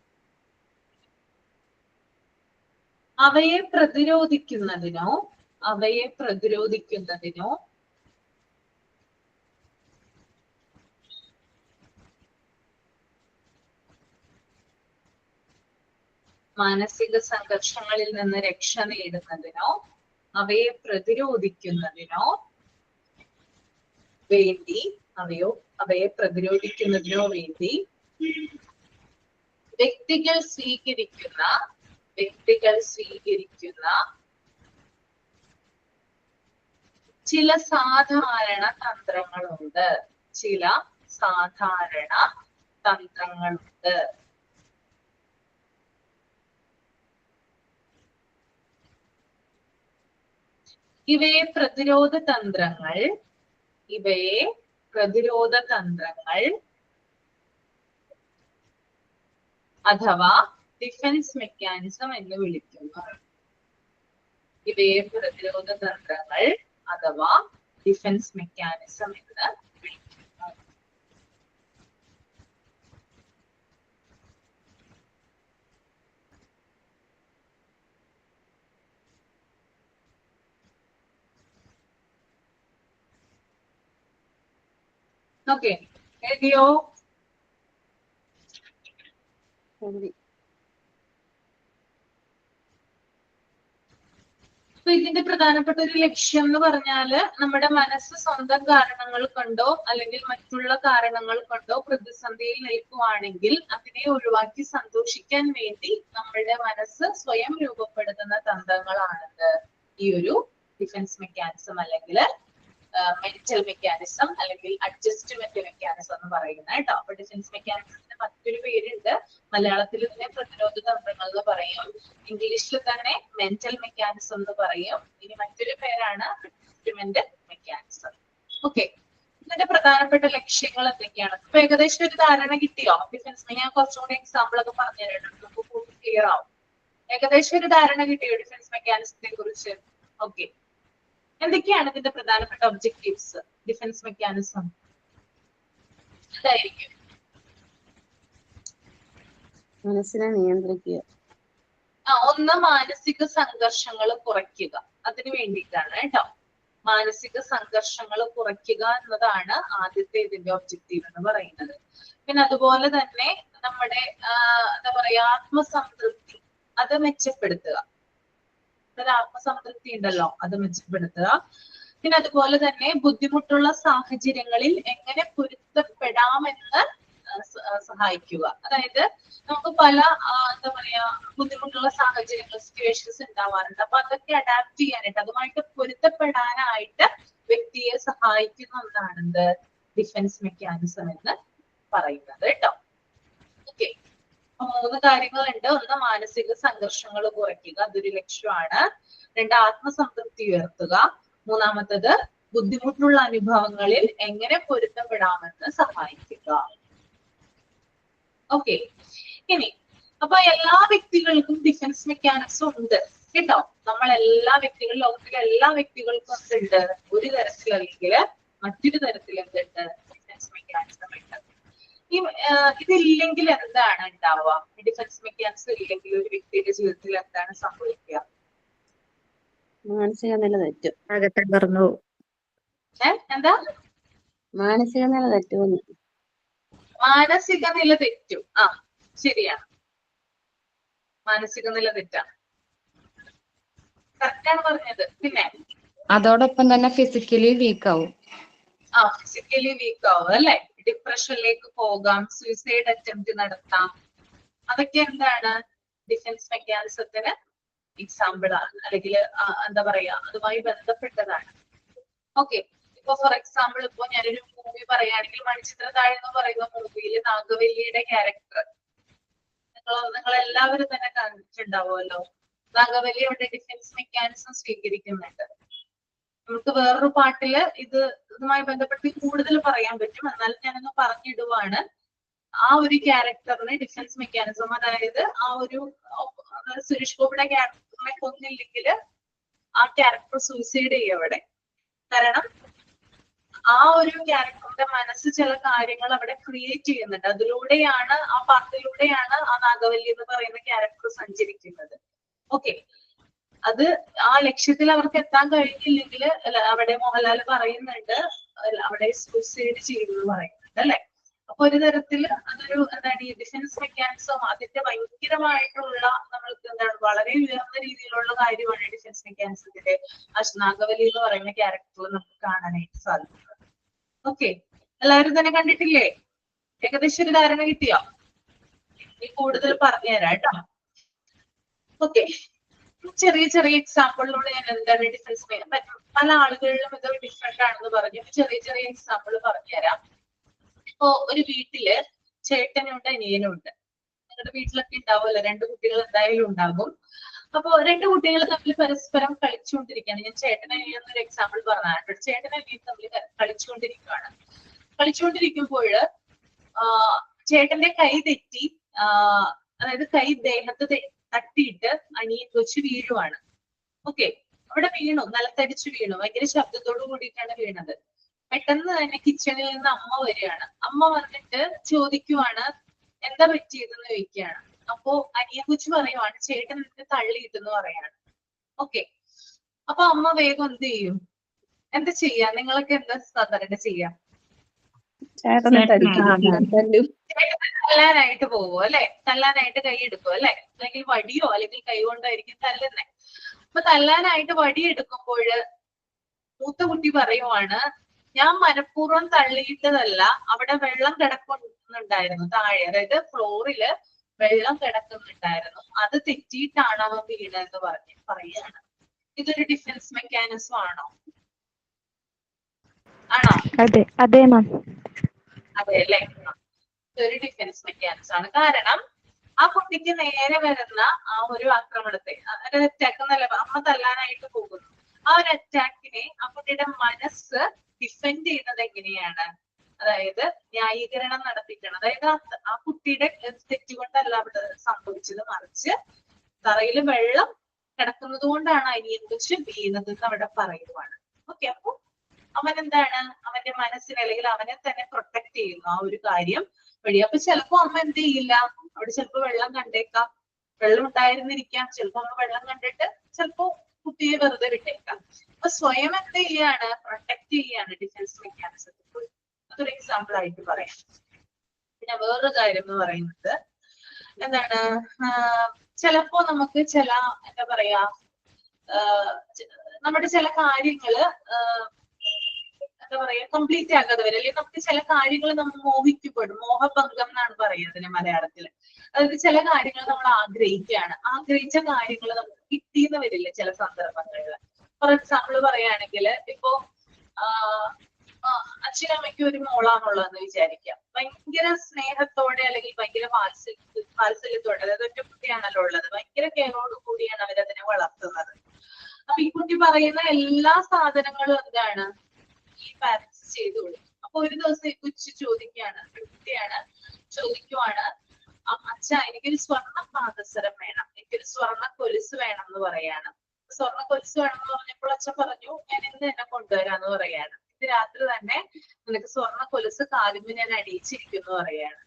അവയെ പ്രതിരോധിക്കുന്നതിനോ മാനസിക സംഘർഷങ്ങളിൽ നിന്ന് രക്ഷ നേടുന്നതിനോ അവയെ പ്രതിരോധിക്കുന്നതിനോ വേണ്ടി വ്യക്തികൾ സ്വീകരിക്കുന്ന ചില സാധാരണ തന്ത്രങ്ങളുണ്ട്. ഇവയെ പ്രതിരോധ തന്ത്രങ്ങൾ അഥവാ ഡിഫൻസ് മെക്കാനിസം എന്ന് വിളിക്കുന്നു. ഇവയെ പ്രതിരോധ തന്ത്രങ്ങൾ അഥവാ ഡിഫൻസ് മെക്കാനിസം എന്ന് വിളിക്കുന്നു. ഓക്കെ, എഴുതിയോ? അപ്പൊ ഇതിന്റെ പ്രധാനപ്പെട്ട ഒരു ലക്ഷ്യം എന്ന് പറഞ്ഞാല് നമ്മുടെ മനസ്സ് സ്വന്തം കാരണങ്ങൾ കൊണ്ടോ അല്ലെങ്കിൽ മറ്റുള്ള കാരണങ്ങൾ കൊണ്ടോ പ്രതിസന്ധിയിൽ നിൽക്കുവാണെങ്കിൽ അതിനെ ഒഴിവാക്കി സന്തോഷിക്കാൻ വേണ്ടി നമ്മുടെ മനസ്സ് സ്വയം രൂപപ്പെടുത്തുന്ന തന്ത്രങ്ങളാണിത് ഈ ഒരു ഡിഫൻസ് മെക്കാനിസം അല്ലെങ്കിൽ മെന്റൽ മെക്കാനിസം അല്ലെങ്കിൽ അഡ്ജസ്റ്റ്മെന്റ് മെക്കാനിസം എന്ന് പറയുന്നത് കേട്ടോ. അപ്പൊ ഡിഫൻസ് മെക്കാനിസത്തിന് മറ്റൊരു പേരുണ്ട്, മലയാളത്തിൽ ഇതിനെ പ്രതിരോധ തന്ത്രങ്ങൾ എന്ന് പറയും, ഇംഗ്ലീഷിൽ തന്നെ മെന്റൽ മെക്കാനിസം എന്ന് പറയും, ഇനി മറ്റൊരു പേരാണ് അഡ്ജസ്റ്റ്മെന്റ് മെക്കാനിസം. ഓക്കെ, ഇതിന്റെ പ്രധാനപ്പെട്ട ലക്ഷ്യങ്ങൾ എന്തൊക്കെയാണ്? അപ്പൊ ഏകദേശം ഒരു ധാരണ കിട്ടിയോ? ഡിഫൻസ് ഞാൻ കുറച്ചുകൂടി എക്സാമ്പിൾ ഒക്കെ പറഞ്ഞുതരാം, നമുക്ക് ക്ലിയർ ആവും. ഏകദേശം ഒരു ധാരണ കിട്ടിയോ ഡിഫൻസ് മെക്കാനിസത്തെ കുറിച്ച്? ഓക്കെ, എന്തൊക്കെയാണ് ഇതിന്റെ പ്രധാനപ്പെട്ട ഒബ്ജക്റ്റീവ്സ് ഡിഫൻസ് മെക്കാനിസം? എന്തായിരിക്കും? മനസ്സിനെ നിയന്ത്രിക്കുക. ഒന്ന് മാനസിക സംഘർഷങ്ങൾ കുറയ്ക്കുക, അതിനു വേണ്ടിയിട്ടാണ് കേട്ടോ. മാനസിക സംഘർഷങ്ങൾ കുറയ്ക്കുക എന്നതാണ് ആദ്യത്തെ ഇതിന്റെ ഒബ്ജക്റ്റീവ് എന്ന് പറയുന്നത്. പിന്നെ അതുപോലെ തന്നെ നമ്മുടെ എന്താ പറയാ ആത്മസംതൃപ്തി അത് മെച്ചപ്പെടുത്തുക. ഒരു ആത്മസംതൃപ്തി ഉണ്ടല്ലോ, അത് മെച്ചപ്പെടുത്തുക. പിന്നെ അതുപോലെ തന്നെ ബുദ്ധിമുട്ടുള്ള സാഹചര്യങ്ങളിൽ എങ്ങനെ പൊരുത്തപ്പെടാമെന്ന് സഹായിക്കുക. അതായത് നമുക്ക് പല എന്താ പറയാ ബുദ്ധിമുട്ടുള്ള സാഹചര്യങ്ങൾ സിറ്റുവേഷൻസ് ഉണ്ടാവാറുണ്ട്. അപ്പൊ അതൊക്കെ അഡാപ്റ്റ് ചെയ്യാനായിട്ട് അതുമായിട്ട് പൊരുത്തപ്പെടാനായിട്ട് വ്യക്തിയെ സഹായിക്കുന്ന ഒന്നാണ് ഡിഫൻസ് മെക്കാനിസം എന്ന് പറയുന്നത് കേട്ടോ. ഓക്കെ, മൂന്ന് കാര്യങ്ങളുണ്ട്. ഒന്ന് മാനസിക സംഘർഷങ്ങൾ കുറയ്ക്കുക, അതൊരു ലക്ഷ്യമാണ്. രണ്ട് ആത്മസംതൃപ്തി ഉയർത്തുക. മൂന്നാമത്തത് ബുദ്ധിമുട്ടുള്ള അനുഭവങ്ങളിൽ എങ്ങനെ പൊരുത്തപ്പെടാമെന്ന് സഹായിക്കുക. ഓക്കെ, ഇനി അപ്പൊ എല്ലാ വ്യക്തികൾക്കും ഡിഫൻസ് മെക്കാനിസം ഉണ്ട് കേട്ടോ. നമ്മൾ എല്ലാ വ്യക്തികളും, ലോകത്തിലെ എല്ലാ വ്യക്തികൾക്കും എന്തുണ്ട്? ഒരു തരത്തിൽ അല്ലെങ്കിൽ മറ്റൊരു തരത്തിൽ എന്തുണ്ട്? ഡിഫൻസ് മെക്കാനിസം ഉണ്ട്. ഇതില്ലെങ്കിൽ എന്താണ് ഉണ്ടാവുക? ഡിഫൻസ് മെക്കാനിസം ഇല്ലെങ്കിൽ ഒരു വ്യക്തിയുടെ ജീവിതത്തിൽ എന്താണ് സംഭവിക്കുക? മാനസിക നില തെറ്റും. എന്താ? മാനസിക നില തെറ്റുമെന്ന്. മാനസിക നില തെറ്റും. ശരിയാണ്, മാനസിക നില തെറ്റാണ്, കറക്റ്റാണ് പറഞ്ഞത്. പിന്നെ അതോടൊപ്പം തന്നെ ഫിസിക്കലി വീക്ക് ആവും. ഫിസിക്കലി വീക്ക് ആവും അല്ലെ? ഡിപ്രഷനിലേക്ക് പോകാം, സൂയിസൈഡ് അറ്റംപ്റ്റ് നടത്താം. അതൊക്കെ എന്താണ്? ഡിഫൻസ് മെക്കാനിസത്തിന് എക്സാമ്പിൾ ആണ്, അല്ലെങ്കിൽ എന്താ പറയാ അതുമായി ബന്ധപ്പെട്ടതാണ്. ഓക്കെ, ഇപ്പൊ ഫോർ എക്സാമ്പിൾ ഇപ്പൊ ഞാനൊരു മൂവി പറയുകയാണെങ്കിൽ മണിച്ചിത്രത്താഴ് എന്ന് പറയുന്ന മൂവിയിൽ നാഗവല്ലിയുടെ ക്യാരക്ടർ നിങ്ങൾ എല്ലാവരും തന്നെ കണ്ടിട്ടുണ്ടാവുമല്ലോ. നാഗവല്ലി അവിടെ ഡിഫൻസ് മെക്കാനിസം സ്വീകരിക്കുന്നുണ്ട്. നമുക്ക് വേറൊരു പാട്ടില് ഇതുമായി ബന്ധപ്പെട്ട് കൂടുതൽ പറയാൻ പറ്റും, എന്നാലും ഞാനൊന്ന് പറഞ്ഞിടുവാണ്. ആ ഒരു ക്യാരക്ടറിന് ഡിഫൻസ് മെക്കാനിസം, അതായത് ആ ഒരു സുരേഷ് ഗോപിയുടെ ക്യാരക്ടറിനെ കൊന്നില്ലെങ്കിൽ ആ ക്യാരക്ടർ സൂയിസൈഡ് ചെയ്യും അവിടെ. കാരണം ആ ഒരു ക്യാരക്ടറിന്റെ മനസ്സ് ചില കാര്യങ്ങൾ അവിടെ ക്രിയേറ്റ് ചെയ്യുന്നുണ്ട്. അതിലൂടെയാണ്, ആ പാട്ടിലൂടെയാണ് ആ നാഗവല്ലി എന്ന് പറയുന്ന ക്യാരക്ടർ സഞ്ചരിക്കുന്നത്. ഓക്കെ, അത് ആ ലക്ഷ്യത്തിൽ അവർക്ക് എത്താൻ കഴിഞ്ഞില്ലെങ്കിൽ അവിടെ മോഹൻലാൽ പറയുന്നുണ്ട് അവിടെ സൂയിസൈഡ് ചെയ്തു എന്ന് പറയുന്നുണ്ട് അല്ലെ. അപ്പൊ ഒരു തരത്തില് അതൊരു എന്താണ് ഈ ഡിഫൻസ് മെക്കാനിസം അതിന്റെ ഭയങ്കരമായിട്ടുള്ള നമ്മൾക്ക് എന്താണ് വളരെ ഉയർന്ന രീതിയിലുള്ള കാര്യമാണ് ഡിഫൻസ് മെക്കാനിസത്തിന്റെ നാഗവല്ലി എന്ന് പറയുന്ന ക്യാരക്ടറിൽ നമുക്ക് കാണാനായിട്ട് സാധിക്കുന്നത്. ഓക്കെ, എല്ലാവരും തന്നെ കണ്ടിട്ടില്ലേ? ഏകദേശം ഒരു ധാരണ കിട്ടിയോ? ഈ കൂടുതൽ പറഞ്ഞുതരാം കേട്ടോ. ഓക്കെ, ചെറിയ ചെറിയ എക്സാമ്പിളിലൂടെ ഞാൻ എന്താണ് ഡിഫൻസ് പല ആളുകളിലും ഇത് ഡിഫറെന്റ് ആണെന്ന് പറഞ്ഞു. ചെറിയ ചെറിയ എക്സാമ്പിൾ പറഞ്ഞുതരാം. ഇപ്പോ ഒരു വീട്ടില് ചേട്ടനുണ്ട് അനിയനുണ്ട്. നിങ്ങളുടെ വീട്ടിലൊക്കെ ഉണ്ടാവുമല്ലോ, 2 കുട്ടികൾ എന്തായാലും ഉണ്ടാകും. അപ്പൊ 2 കുട്ടികൾ തമ്മിൽ പരസ്പരം കളിച്ചുകൊണ്ടിരിക്കുകയാണ്. ഞാൻ ചേട്ടനനിയൻ എന്നൊരു എക്സാമ്പിൾ പറഞ്ഞാണ്. ചേട്ടനനിയൻ തമ്മിൽ കളിച്ചുകൊണ്ടിരിക്കുകയാണ്. കളിച്ചുകൊണ്ടിരിക്കുമ്പോൾ ചേട്ടന്റെ കൈ തെറ്റി, അതായത് കൈ ദേഹത്ത് തട്ടിയിട്ട് അനിയൻ കൊച്ചു വീഴുവാണ്. ഓക്കെ, അവിടെ വീണു, നിലത്തടിച്ചു വീണു, ഭയങ്കര ശബ്ദത്തോടു കൂടിയിട്ടാണ് വീണത്. പെട്ടെന്ന് തന്നെ കിച്ചണിൽ നിന്ന് അമ്മ വരികയാണ്. അമ്മ വന്നിട്ട് ചോദിക്കുവാണ് എന്താ പറ്റിയതെന്ന് ചോദിക്കുകയാണ്. അപ്പോ അനിയൻ കൊച്ചു പറയുവാണ് ചേട്ടൻ എന്നിട്ട് തള്ളിയിട്ടെന്ന് പറയാണ്. ഓക്കെ, അപ്പൊ അമ്മ വേഗം എന്ത് ചെയ്യും? എന്താ ചെയ്യാ? നിങ്ങളൊക്കെ എന്താ സാധാരണ ചെയ്യാ? തല്ലാനായിട്ട് പോവോ അല്ലെ? തല്ലാനായിട്ട് കൈ എടുക്കും അല്ലെ? അല്ലെങ്കിൽ വടിയോ അല്ലെങ്കിൽ കൈ കൊണ്ടായിരിക്കും തല്ലുന്നേ. അപ്പൊ തല്ലാനായിട്ട് വടി എടുക്കുമ്പോൾ മൂത്ത കുട്ടി പറയുവാണ് ഞാൻ മനഃപൂർവ്വം തള്ളിയിട്ടതല്ല, അവിടെ വെള്ളം കിടക്കുന്നുണ്ടായിരുന്നു താഴെ, അതായത് ഫ്ലോറില് വെള്ളം കിടക്കുന്നുണ്ടായിരുന്നു, അത് തെറ്റിയിട്ടാണ് അവൻ വീണെന്ന് പറയുകയാണ്. ഇതൊരു ഡിഫൻസ് മെക്കാനിസം ആണോ? ആണോ? അതെ അതെ മാം. അതെ അല്ലേ? ഇതൊരു ഡിഫൻസ് മെക്കാനിസം ആണ്. കാരണം ആ കുട്ടിക്ക് നേരെ വരുന്ന ആ ഒരു ആക്രമണത്തെ, ഒരു അറ്റാക്ക് എന്നല്ല, അമ്മ തല്ലാനായിട്ട് പോകുന്നു, ആ ഒരു അറ്റാക്കിനെ ആ കുട്ടിയുടെ മനസ്സ് ഡിഫെൻഡ് ചെയ്യുന്നത് എങ്ങനെയാണ്? അതായത് ന്യായീകരണം നടത്തിയിട്ടാണ്. അതായത് ആ കുട്ടിയുടെ തെറ്റുകൊണ്ടല്ല അവിടെ സംഭവിച്ചത്, മറിച്ച് തറയിൽ വെള്ളം കിടക്കുന്നത് കൊണ്ടാണ് അനിയൻ കൊച്ച് വീണത് എന്ന് അവിടെ പറയുവാണ്. ഓക്കെ, അപ്പൊ അവൻ എന്താണ്, അവന്റെ മനസ്സിനെ അല്ലെങ്കിൽ അവനെ തന്നെ പ്രൊട്ടക്ട് ചെയ്യുന്നു ആ ഒരു കാര്യം വഴി. അപ്പൊ ചിലപ്പോ അമ്മ എന്ത് ചെയ്യില്ല, അവിടെ ചിലപ്പോ വെള്ളം കണ്ടേക്കാം, വെള്ളം ഉണ്ടായിരുന്നിരിക്കാം, ചിലപ്പോ അമ്മ വെള്ളം കണ്ടിട്ട് ചിലപ്പോ കുട്ടിയെ വെറുതെ വിട്ടേക്കാം. അപ്പൊ സ്വയം എന്ത് ചെയ്യാണ്, പ്രൊട്ടക്ട് ചെയ്യാണ് ഡിഫൻസ് മെക്കാനിസത്തിൽ. അതൊരു എക്സാമ്പിൾ ആയിട്ട് പറയാം. പിന്നെ വേറൊരു കാര്യം എന്ന് പറയുന്നത് എന്താണ്, ചിലപ്പോ നമുക്ക് ചില എന്താ പറയാ നമ്മുടെ ചില കാര്യങ്ങള് എന്താ പറയാ കംപ്ലീറ്റ് ആകാതെ വരും, അല്ലെങ്കിൽ നമുക്ക് ചില കാര്യങ്ങൾ നമ്മൾ മോഹിക്കപ്പെടും. മോഹഭംഗം എന്നാണ് പറയുക അതിന് മലയാളത്തില്. അതായത് ചില കാര്യങ്ങൾ നമ്മൾ ആഗ്രഹിച്ച കാര്യങ്ങൾ നമുക്ക് കിട്ടിയെന്ന് വരില്ല ചില സന്ദർഭങ്ങളിൽ. ഫോർ എക്സാമ്പിൾ പറയുകയാണെങ്കിൽ ഇപ്പോ അച്ഛനമ്മയ്ക്ക് ഒരു മോളാണുള്ളതെന്ന് വിചാരിക്കാം. ഭയങ്കര സ്നേഹത്തോടെ അല്ലെങ്കിൽ ഭയങ്കര വാത്സല്യത്തോടെ, അതായത് ഒറ്റ കുട്ടിയാണല്ലോ ഉള്ളത്, ഭയങ്കര കെയറോട് കൂടിയാണ് അവരതിനെ വളർത്തുന്നത്. അപ്പൊ ഈ കുട്ടി പറയുന്ന എല്ലാ സാധനങ്ങളും എന്താണ് ഈ പാരന്റ്സ് ചെയ്തു കൊടുക്കും. അപ്പൊ ഒരു ദിവസം ഈ കൊച്ചു ചോദിക്കുകയാണ്, കുട്ടിയാണ് ചോദിക്കുവാണ്, അച്ഛ എനിക്കൊരു സ്വർണ്ണ പാദസരം വേണം, എനിക്കൊരു സ്വർണ്ണ കൊലുസ് വേണം എന്ന് പറയാണ്. സ്വർണ്ണ കൊലുസ് വേണം എന്ന് പറഞ്ഞപ്പോൾ അച്ഛൻ പറഞ്ഞു ഞാൻ ഇന്ന് തന്നെ കൊണ്ടുവരാന്ന് പറയാണ്. ഇത് രാത്രി തന്നെ നിനക്ക് സ്വർണ്ണ കൊലുസ് കാലുമ്പ് ഞാൻ അണിയിച്ചിരിക്കുന്നു പറയാണ്.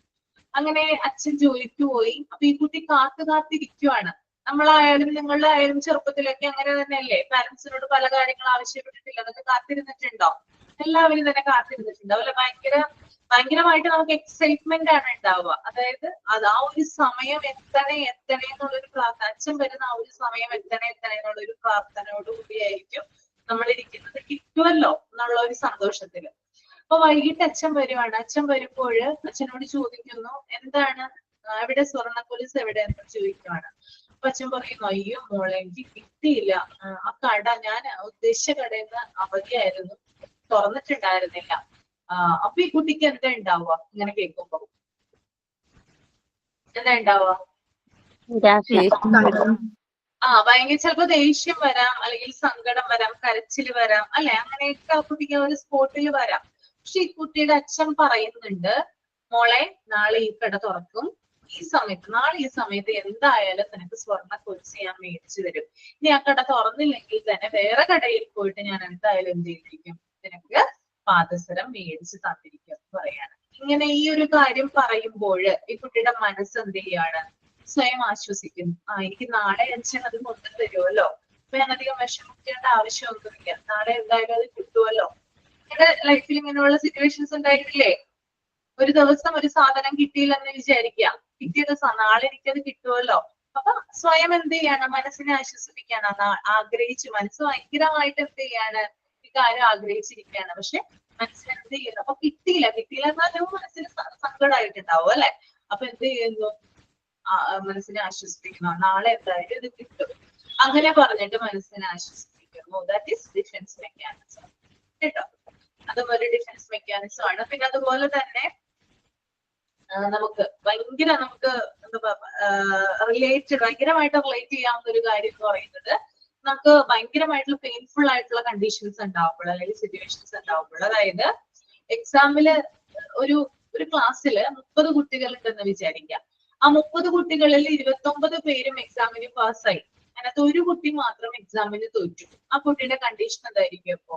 അങ്ങനെ അച്ഛൻ ജോലിക്ക് പോയി. അപ്പൊ ഈ കുട്ടി കാത്തിരിക്കുവാണ്. നമ്മളായാലും നിങ്ങളായാലും ചെറുപ്പത്തിലൊക്കെ അങ്ങനെ തന്നെയല്ലേ, പാരന്റ്സിനോട് പല കാര്യങ്ങൾ ആവശ്യപ്പെട്ടിട്ടില്ല, അതൊക്കെ കാത്തിരുന്നിട്ടുണ്ടോ? എല്ലാവരും തന്നെ കാത്തിരുന്നിട്ടുണ്ടാവും അല്ലെ? ഭയങ്കരമായിട്ട് നമുക്ക് എക്സൈറ്റ്മെന്റ് ആണ് ഉണ്ടാവുക. അതായത് അത് ആ ഒരു സമയം എത്തണേ എന്നുള്ളൊരു പ്രാർത്ഥന, അച്ഛൻ വരുന്ന ആ ഒരു സമയം എത്തണേ എന്നുള്ളൊരു പ്രാർത്ഥനയോട് കൂടിയായിരിക്കും നമ്മൾ ഇരിക്കുന്നത്. കിട്ടുമല്ലോ എന്നുള്ള ഒരു സന്തോഷത്തില്. അപ്പൊ വൈകിട്ട് അച്ഛൻ വരുവാണ്. അച്ഛൻ വരുമ്പോൾ അച്ഛനോട് ചോദിക്കുന്നു എന്താണ് എവിടെ സ്വർണ്ണക്കൊലുസ് എവിടെ എന്ന് ചോദിക്കുവാണ്. അപ്പൊ അച്ഛൻ പറയുന്നു അയ്യോ മോളെ എനിക്ക് കിട്ടിയില്ല, ആ കട ഞാൻ ഉദ്ദേശിച്ച കടയിൽ നിന്ന് അവധിയായിരുന്നു, തുറന്നിട്ടുണ്ടായിരുന്നില്ല. അപ്പൊ ഈ കുട്ടിക്ക് എന്താ ഉണ്ടാവുക ഇങ്ങനെ കേൾക്കുമ്പോ? എന്താ ഉണ്ടാവുക? ഭയങ്കര ചിലപ്പോ ദേഷ്യം വരാം, അല്ലെങ്കിൽ സങ്കടം വരാം, കരച്ചില് വരാം, അല്ലെ? അങ്ങനെയൊക്കെ ആ കുട്ടിക്ക് ഒരു സ്പോട്ടിൽ വരാം. പക്ഷെ ഈ കുട്ടിയുടെ അച്ഛൻ പറയുന്നുണ്ട്, മോളെ നാളെ ഈ കട തുറക്കും, നാളെ ഈ സമയത്ത് എന്തായാലും നിനക്ക് സ്വർണ്ണ കൊലുസ് ഞാൻ മേടിച്ചു തരും. ഇനി ആ കട തുറന്നില്ലെങ്കിൽ തന്നെ വേറെ കടയിൽ പോയിട്ട് ഞാൻ എന്തായാലും എന്ത് ചെയ്തിരിക്കും, നിനക്ക് പാദസരം മേടിച്ച് തന്നിരിക്കും പറയാണ്. ഇങ്ങനെ ഈ ഒരു കാര്യം പറയുമ്പോൾ ഈ കുട്ടിയുടെ മനസ്സ് എന്ത് ചെയ്യാണ്? സ്വയം ആശ്വസിക്കുന്നു. എനിക്ക് നാളെ അച്ഛൻ അത് കൊണ്ടു തരുമല്ലോ, അപ്പൊ ഞാൻ അധികം വിഷമിക്കേണ്ട ആവശ്യമൊന്നുമില്ല, നാളെ എന്തായാലും അത് കിട്ടുമല്ലോ. എന്റെ ലൈഫിൽ ഇങ്ങനെയുള്ള സിറ്റുവേഷൻസ് ഉണ്ടായിട്ടില്ലേ? ഒരു ദിവസം ഒരു സാധനം കിട്ടിയില്ലെന്ന് വിചാരിക്കുക, പിറ്റേ ദിവസം നാളെ എനിക്കത് കിട്ടുമല്ലോ. അപ്പൊ സ്വയം എന്ത് ചെയ്യാണ്? മനസ്സിനെ ആശ്വസിപ്പിക്കാണ്. മനസ്സ് ഭയങ്കരമായിട്ട് എന്ത് ചെയ്യാണ്? ഈ കാര്യം ആഗ്രഹിച്ചിരിക്കുകയാണ്, പക്ഷെ മനസ്സിന് എന്ത് ചെയ്യുന്നു? അപ്പൊ കിട്ടിയില്ല എന്നാലും മനസ്സിന് സങ്കടമായിട്ടുണ്ടാവും, അല്ലെ? അപ്പൊ എന്ത് ചെയ്യുന്നു? മനസ്സിനെ ആശ്വസിപ്പിക്കുന്നു, നാളെ എന്തായാലും ഇത് കിട്ടും, അങ്ങനെ പറഞ്ഞിട്ട് മനസ്സിനെ ആശ്വസിപ്പിക്കുന്നു. ദാറ്റ് ഈസ് ഡിഫൻസ് മെക്കാനിസം കേട്ടോ. അതും ഒരു ഡിഫൻസ് മെക്കാനിസം ആണ്. പിന്നെ അതുപോലെ തന്നെ നമുക്ക് ഭയങ്കരമായിട്ട് റിലേറ്റ് ചെയ്യാവുന്ന ഒരു കാര്യം എന്ന് പറയുന്നത്, നമുക്ക് ഭയങ്കരമായിട്ടുള്ള പെയിൻഫുൾ ആയിട്ടുള്ള കണ്ടീഷൻസ് ഉണ്ടാവുമ്പോൾ അല്ലെങ്കിൽ സിറ്റുവേഷൻസ് ഉണ്ടാവുമ്പോൾ, അതായത് എക്സാമില് ഒരു ക്ലാസ്സില് 30 കുട്ടികൾ ഉണ്ടെന്ന് വിചാരിക്കാം. ആ 30 കുട്ടികളിൽ 29 പേരും എക്സാമിന് പാസ്സായി, അതിനകത്ത് ഒരു കുട്ടി മാത്രം എക്സാമിന് തോറ്റു. ആ കുട്ടിയുടെ കണ്ടീഷൻ എന്തായിരിക്കും? അപ്പൊ